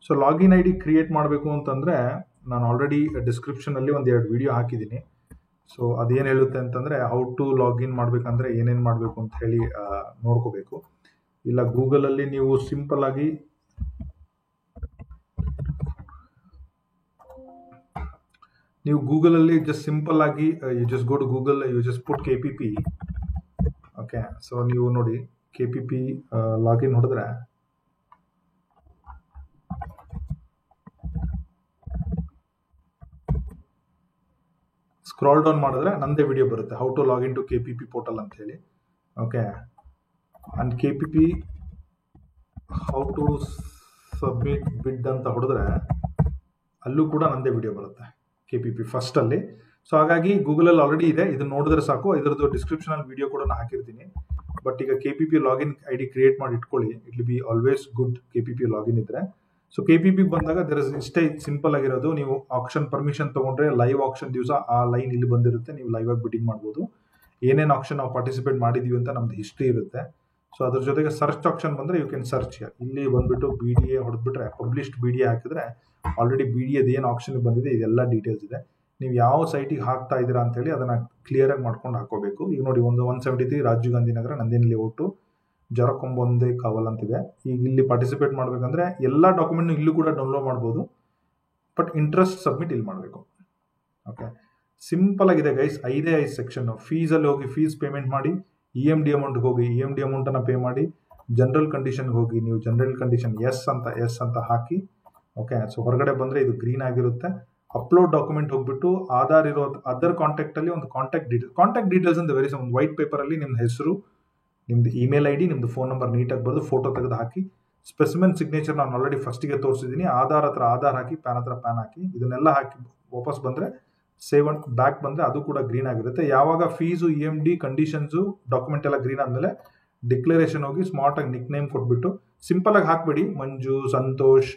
ಸೊ ಲಾಗಿನ್ ID ಕ್ರಿಯೇಟ್ ಮಾಡಬೇಕು ಅಂತಂದರೆ ನಾನು ಆಲ್ರೆಡಿ ಡಿಸ್ಕ್ರಿಪ್ಷನಲ್ಲಿ 1-2 ವಿಡಿಯೋ ಹಾಕಿದ್ದೀನಿ. ಸೊ ಅದೇನು ಹೇಳುತ್ತೆ ಅಂತಂದರೆ ಹೌ ಟು ಲಾಗಿನ್ ಮಾಡಬೇಕಂದ್ರೆ ಏನೇನು ಮಾಡಬೇಕು ಅಂತ ಹೇಳಿ ನೋಡ್ಕೋಬೇಕು. ಇಲ್ಲ ಗೂಗಲಲ್ಲಿ ನೀವು ಸಿಂಪಲ್ ಆಗಿ ಜಸ್ಟ್ ಸಿಂಪಲ್ ಆಗಿ you just go to Google, you just put KPP. Okay, so ನೀವು ನೋಡಿ KPP ಲಾಗಿನ್ ಹೊಡೆದ್ರೆ ಸ್ಕ್ರಾಲ್ ಡೌನ್ ಮಾಡಿದ್ರೆ ನಂದೇ ವಿಡಿಯೋ ಬರುತ್ತೆ, how to login to KPP portal ಅಂತ ಹೇಳಿ. Okay, and KPP how to submit bid ಅಂತ ಹೊಡೆದ್ರೆ ಅಲ್ಲೂ ಕೂಡ ನಂದೇ ವಿಡಿಯೋ ಬರುತ್ತೆ KPP ಫಸ್ಟಲ್ಲಿ. ಸೊ ಹಾಗಾಗಿ ಗೂಗಲಲ್ಲಿ ಆಲ್ರೆಡಿ ಇದೆ, ಇದನ್ನ ನೋಡಿದ್ರೆ ಸಾಕು. ಇದರದ್ದು ಡಿಸ್ಕ್ರಿಪ್ಷನಲ್ಲಿ ವಿಡಿಯೋ ಕೂಡ ನಾನು ಹಾಕಿರ್ತೀನಿ. ಬಟ್ ಈಗ KPP ಲಾಗಿನ್ ID ಕ್ರಿಯೇಟ್ ಮಾಡಿ ಇಟ್ಕೊಳ್ಳಿ. It will B always good KPP login ಇದ್ರೆ. ಸೊ KPP ಬಂದಾಗ ಇಷ್ಟೇ ಸಿಂಪಲ್ ಆಗಿರೋದು. ನೀವು ಆಕ್ಷನ್ ಪರ್ಮಿಷನ್ ತೊಗೊಂಡ್ರೆ ಲೈವ್ ಆಕ್ಷನ್ ದಿವಸ ಆ ಲೈನ್ ಇಲ್ಲಿ ಬಂದಿರುತ್ತೆ, ನೀವು ಲೈವ್ ಆಗಿ ಬಿಡ್ಡಿಂಗ್ ಮಾಡ್ಬೋದು. ಏನೇನು ಆಕ್ಷನ್ ನಾವು ಪಾರ್ಟಿಸಿಪೇಟ್ ಮಾಡಿದ್ದೀವಿ ಅಂತ ನಮ್ದು ಹಿಸ್ಟ್ರಿ ಇರುತ್ತೆ. ಸೊ ಅದ್ರ ಜೊತೆಗೆ ಸರ್ಚ್ ಆಪ್ಷನ್ ಬಂದರೆ ಯು ಕ್ಯಾನ್ ಸರ್ಚ್. ಇಲ್ಲಿ ಬಂದುಬಿಟ್ಟು BDA ಹೊಡೆದ್ಬಿಟ್ರೆ, ಪಬ್ಲಿಷ್ಡ್ BDA ಹಾಕಿದ್ರೆ ಆಲ್ರೆಡಿ BDAದ ಏನು ಆಪ್ಷನ್ ಬಂದಿದೆ ಇದೆಲ್ಲ ಡೀಟೇಲ್ಸ್ ಇದೆ. ನೀವು ಯಾವ ಸೈಟಿಗೆ ಹಾಕ್ತಾ ಇದ್ದೀರಾ ಅಂತೇಳಿ ಅದನ್ನು ಕ್ಲಿಯರಾಗಿ ಮಾಡ್ಕೊಂಡು ಹಾಕೋಬೇಕು. ಈಗ ನೋಡಿ, 173 ರಾಜೀವ್ ಗಾಂಧಿ ನಗರ, ನಂದಿನಿ ಲೇಔಟು, ಜರಕೊಂಬೊಂದೆ ಕಾವಲ್ ಅಂತಿದೆ. ಈಗ ಇಲ್ಲಿ ಪಾರ್ಟಿಸಿಪೇಟ್ ಮಾಡಬೇಕಂದ್ರೆ ಎಲ್ಲ ಡಾಕ್ಯುಮೆಂಟ್ನು ಇಲ್ಲೂ ಕೂಡ ಡೌನ್ಲೋಡ್ ಮಾಡ್ಬೋದು. ಬಟ್ ಇಂಟ್ರೆಸ್ಟ್ ಸಬ್ಮಿಟ್ ಇಲ್ಲಿ ಮಾಡಬೇಕು. ಓಕೆ, ಸಿಂಪಲ್ ಆಗಿದೆ ಗೈಸ್. 5 ಸೆಕ್ಷನ್. ಫೀಸಲ್ಲಿ ಹೋಗಿ ಫೀಸ್ ಪೇಮೆಂಟ್ ಮಾಡಿ, EMD ಅಮೌಂಟ್ಗೆ ಹೋಗಿ EMD ಅಮೌಂಟನ್ನು ಪೇ ಮಾಡಿ, ಜನರಲ್ ಕಂಡೀಷನ್ಗೆ ಹೋಗಿ ನೀವು ಜನರಲ್ ಕಂಡೀಷನ್ ಎಸ್ ಅಂತ ಹಾಕಿ. ಓಕೆ, ಸೊ ಹೊರಗಡೆ ಬಂದರೆ ಇದು ಗ್ರೀನ್ ಆಗಿರುತ್ತೆ. ಅಪ್ಲೋಡ್ ಡಾಕ್ಯುಮೆಂಟ್ ಹೋಗ್ಬಿಟ್ಟು ಆಧಾರ್ ಇರೋ ಅದರ್ ಕಾಂಟ್ಯಾಕ್ಟಲ್ಲಿ ಒಂದು ಕಾಂಟ್ಯಾಕ್ಟ್ ಡೀಟೇಲ್ಸ್ ಅಂತ ವೆರಿ ಒಂದು ವೈಟ್ ಪೇಪರಲ್ಲಿ ನಿಮ್ಮ ಹೆಸರು, ನಿಮ್ದು ಇಮೇಲ್ ID, ನಿಮ್ಮದು ಫೋನ್ ನಂಬರ್ ನೀಟಾಗಿ ಬರೆದು ಫೋಟೋ ತೆಗೆದು ಹಾಕಿ. ಸ್ಪೆಸಿಮೆನ್ ಸಿಗ್ನೇಚರ್ ನಾನು ಆಲ್ರೆಡಿ ಫಸ್ಟಿಗೆ ತೋರಿಸಿದ್ದೀನಿ. ಆಧಾರ್ ಹತ್ರ ಆಧಾರ್ ಹಾಕಿ, ಪ್ಯಾನ್ ಹತ್ರ ಪ್ಯಾನ್ ಹಾಕಿ, ಇದನ್ನೆಲ್ಲ ಹಾಕಿ ವಾಪಸ್ ಬಂದರೆ ಸೇವ್ ಅಂಡ್ ಬ್ಯಾಕ್ ಬಂದರೆ ಅದು ಕೂಡ ಗ್ರೀನ್ ಆಗಿರುತ್ತೆ. ಯಾವಾಗ ಫೀಸು EMD ಕಂಡೀಷನ್ಸು ಡಾಕ್ಯುಮೆಂಟ್ ಎಲ್ಲ ಗ್ರೀನ್ ಆದಮೇಲೆ ಡಿಕ್ಲರೇಷನ್ ಹೋಗಿ ಸ್ಮಾರ್ಟಾಗಿ ನಿಕ್ ನೇಮ್ ಕೊಟ್ಬಿಟ್ಟು ಸಿಂಪಲಾಗಿ ಹಾಕ್ಬಿಡಿ. ಮಂಜು, ಸಂತೋಷ್,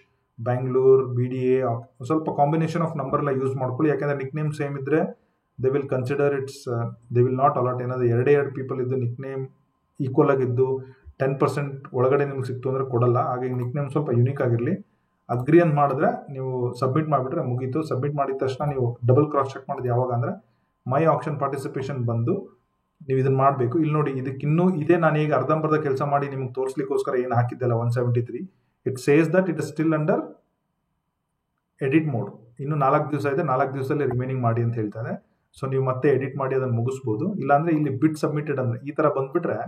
ಬ್ಯಾಂಗ್ಳೂರ್, BDA, ಸ್ವಲ್ಪ ಕಾಂಬಿನೇಷನ್ ಆಫ್ ನಂಬರ್ ಎಲ್ಲ ಯೂಸ್ ಮಾಡ್ಕೊಳ್ಳಿ. ಯಾಕೆಂದರೆ ನಿಕ್ ನೇಮ್ ಸೇಮ್ ಇದ್ದರೆ they will consider they will not allot. ಏನಾದರೂ ಎರಡು ಪೀಪಲ್ ಇದ್ದು ನಿಕ್ ನೇಮ್ ಈಕ್ವಲ್ ಆಗಿದ್ದು 10% ಒಳಗಡೆ ನಿಮ್ಗೆ ಸಿಕ್ತು ಅಂದರೆ ಕೊಡಲ್ಲ. ಹಾಗಾಗಿ ನಿಕ್ ನೇಮ್ ಸ್ವಲ್ಪ ಯುನೀಕ್ ಆಗಿರಲಿ. ಅಗ್ರಿ ಅಂತ ಮಾಡಿದ್ರೆ ನೀವು ಸಬ್ಮಿಟ್ ಮಾಡಿಬಿಟ್ರೆ ಮುಗೀತು. ಸಬ್ಮಿಟ್ ಮಾಡಿದ ತಕ್ಷಣ ನೀವು ಡಬಲ್ ಕ್ರಾಸ್ ಚೆಕ್ ಮಾಡೋದು ಯಾವಾಗ ಅಂದರೆ ಮೈ ಆಕ್ಷನ್ ಪಾರ್ಟಿಸಿಪೇಷನ್ ಬಂದು ನೀವು ಇದನ್ನು ಮಾಡಬೇಕು. ಇಲ್ಲಿ ನೋಡಿ, ಇದಕ್ಕಿನ್ನೂ ಇದೇ ನಾನು ಈಗ ಅರ್ಧಂಬರ್ಧ ಕೆಲಸ ಮಾಡಿ ನಿಮ್ಗೆ ತೋರಿಸ್ಲಿಕ್ಕೋಸ್ಕರ ಏನು ಹಾಕಿದ್ದೆಲ್ಲ 173, it says that it is still under edit mode. ಇನ್ನು 4 ದಿವಸ ಇದೆ, 4 ದಿವಸದಲ್ಲಿ ರಿಮೈನಿಂಗ್ ಮಾಡಿ ಅಂತ ಹೇಳ್ತಾರೆ. ಸೊ ನೀವು ಮತ್ತೆ ಎಡಿಟ್ ಮಾಡಿ ಅದನ್ನು ಮುಗಿಸ್ಬೋದು. ಇಲ್ಲಾಂದರೆ ಇಲ್ಲಿ ಬಿಟ್ ಸಬ್ಮಿಟೆಡ್ ಅಂದರೆ ಈ ಥರ ಬಂದುಬಿಟ್ರೆ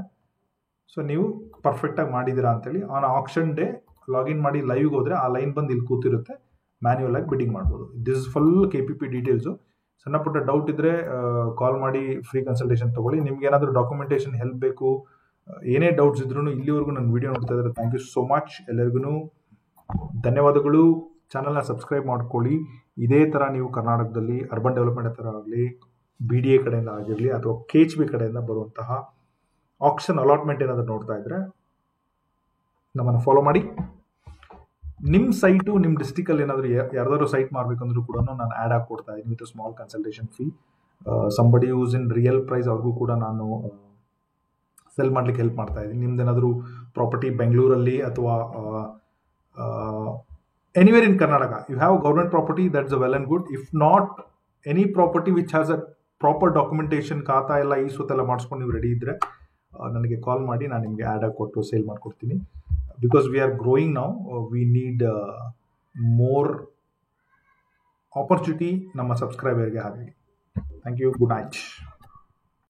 ಸೊ ನೀವು ಪರ್ಫೆಕ್ಟಾಗಿ ಮಾಡಿದ್ದೀರಾ ಅಂತೇಳಿ. ಆನ್ ಆಕ್ಷನ್ ಡೇ ಲಾಗಿನ್ ಮಾಡಿ ಲೈವ್ಗೆ ಹೋದರೆ ಆ ಲೈನ್ ಬಂದು ಇಲ್ಲಿ ಕೂತಿರುತ್ತೆ, ಮ್ಯಾನ್ಯುಯಲ್ ಆಗಿ ಬಿಡ್ಡಿಂಗ್ ಮಾಡ್ಬೋದು. This is full KPP details. ಸಣ್ಣ ಪುಟ್ಟ ಡೌಟ್ ಇದ್ದರೆ ಕಾಲ್ ಮಾಡಿ ಫ್ರೀ ಕನ್ಸಲ್ಟೇಷನ್ ತೊಗೊಳ್ಳಿ. ನಿಮ್ಗೆ ಏನಾದರೂ ಡಾಕ್ಯುಮೆಂಟೇಷನ್ ಹೆಲ್ಪ್ ಬೇಕು, ಏನೇ ಡೌಟ್ಸ್ ಇದ್ರೂ ಇಲ್ಲಿವರೆಗೂ ನನ್ನ ವಿಡಿಯೋ ನೋಡ್ತಾ ಇದ್ದಾರೆ, ಥ್ಯಾಂಕ್ ಯು ಸೋ ಮಚ್. ಎಲ್ಲರಿಗೂ ಧನ್ಯವಾದಗಳು. ಚಾನಲ್ನ ಸಬ್ಸ್ಕ್ರೈಬ್ ಮಾಡ್ಕೊಳ್ಳಿ. ಇದೇ ಥರ ನೀವು ಕರ್ನಾಟಕದಲ್ಲಿ ಅರ್ಬನ್ ಡೆವಲಪ್ಮೆಂಟ್ ಥರ ಆಗಲಿ, BDA ಕಡೆಯಿಂದ ಆಗಿರಲಿ ಅಥವಾ KHB ಕಡೆಯಿಂದ ಬರುವಂತಹ ಆಕ್ಷನ್ ಅಲಾಟ್ಮೆಂಟ್ ಏನಾದರೂ ನೋಡ್ತಾ ಇದ್ದರೆ ನಮ್ಮನ್ನು ಫಾಲೋ ಮಾಡಿ. ನಿಮ್ಮ ಸೈಟು ನಿಮ್ಮ ಡಿಸ್ಟಿಕಲ್ಲಿ ಏನಾದರೂ ಯಾರ್ದಾದ್ರು ಸೈಟ್ ಮಾಡಬೇಕಂದ್ರೂ ಕೂಡ ನಾನು ಆ್ಯಡ್ ಆಗಿ ಕೊಡ್ತಾ ಇದ್ದೀನಿ with small consultation fee. Somebody use in real price ಅವ್ರಿಗೂ ಕೂಡ ನಾನು ಸೆಲ್ ಮಾಡಲಿಕ್ಕೆ ಹೆಲ್ಪ್ ಮಾಡ್ತಾ ಇದ್ದೀನಿ. ನಿಮ್ದೇನಾದರೂ ಪ್ರಾಪರ್ಟಿ ಬೆಂಗಳೂರಲ್ಲಿ ಅಥವಾ anywhere in Karnataka, you have government property, that's a well and good. If not any property which has a proper documentation, khata ಎಲ್ಲ ಈ ಸುತ್ತೆಲ್ಲ ಮಾಡಿಸ್ಕೊಂಡು ನೀವು ರೆಡಿ ಇದ್ದರೆ ನನಗೆ ಕಾಲ್ ಮಾಡಿ, ನಾನು ನಿಮಗೆ ಆ್ಯಡ್ ಆಗಿ ಕೊಟ್ಟು ಸೇಲ್ ಮಾಡಿಕೊಡ್ತೀನಿ. Because we are growing now, we need more opportunity ನಮ್ಮ ಸಬ್ಸ್ಕ್ರೈಬರ್ಗೆ. ಹಾಗಾಗಿ ಥ್ಯಾಂಕ್ ಯು, ಗುಡ್ ನೈಟ್.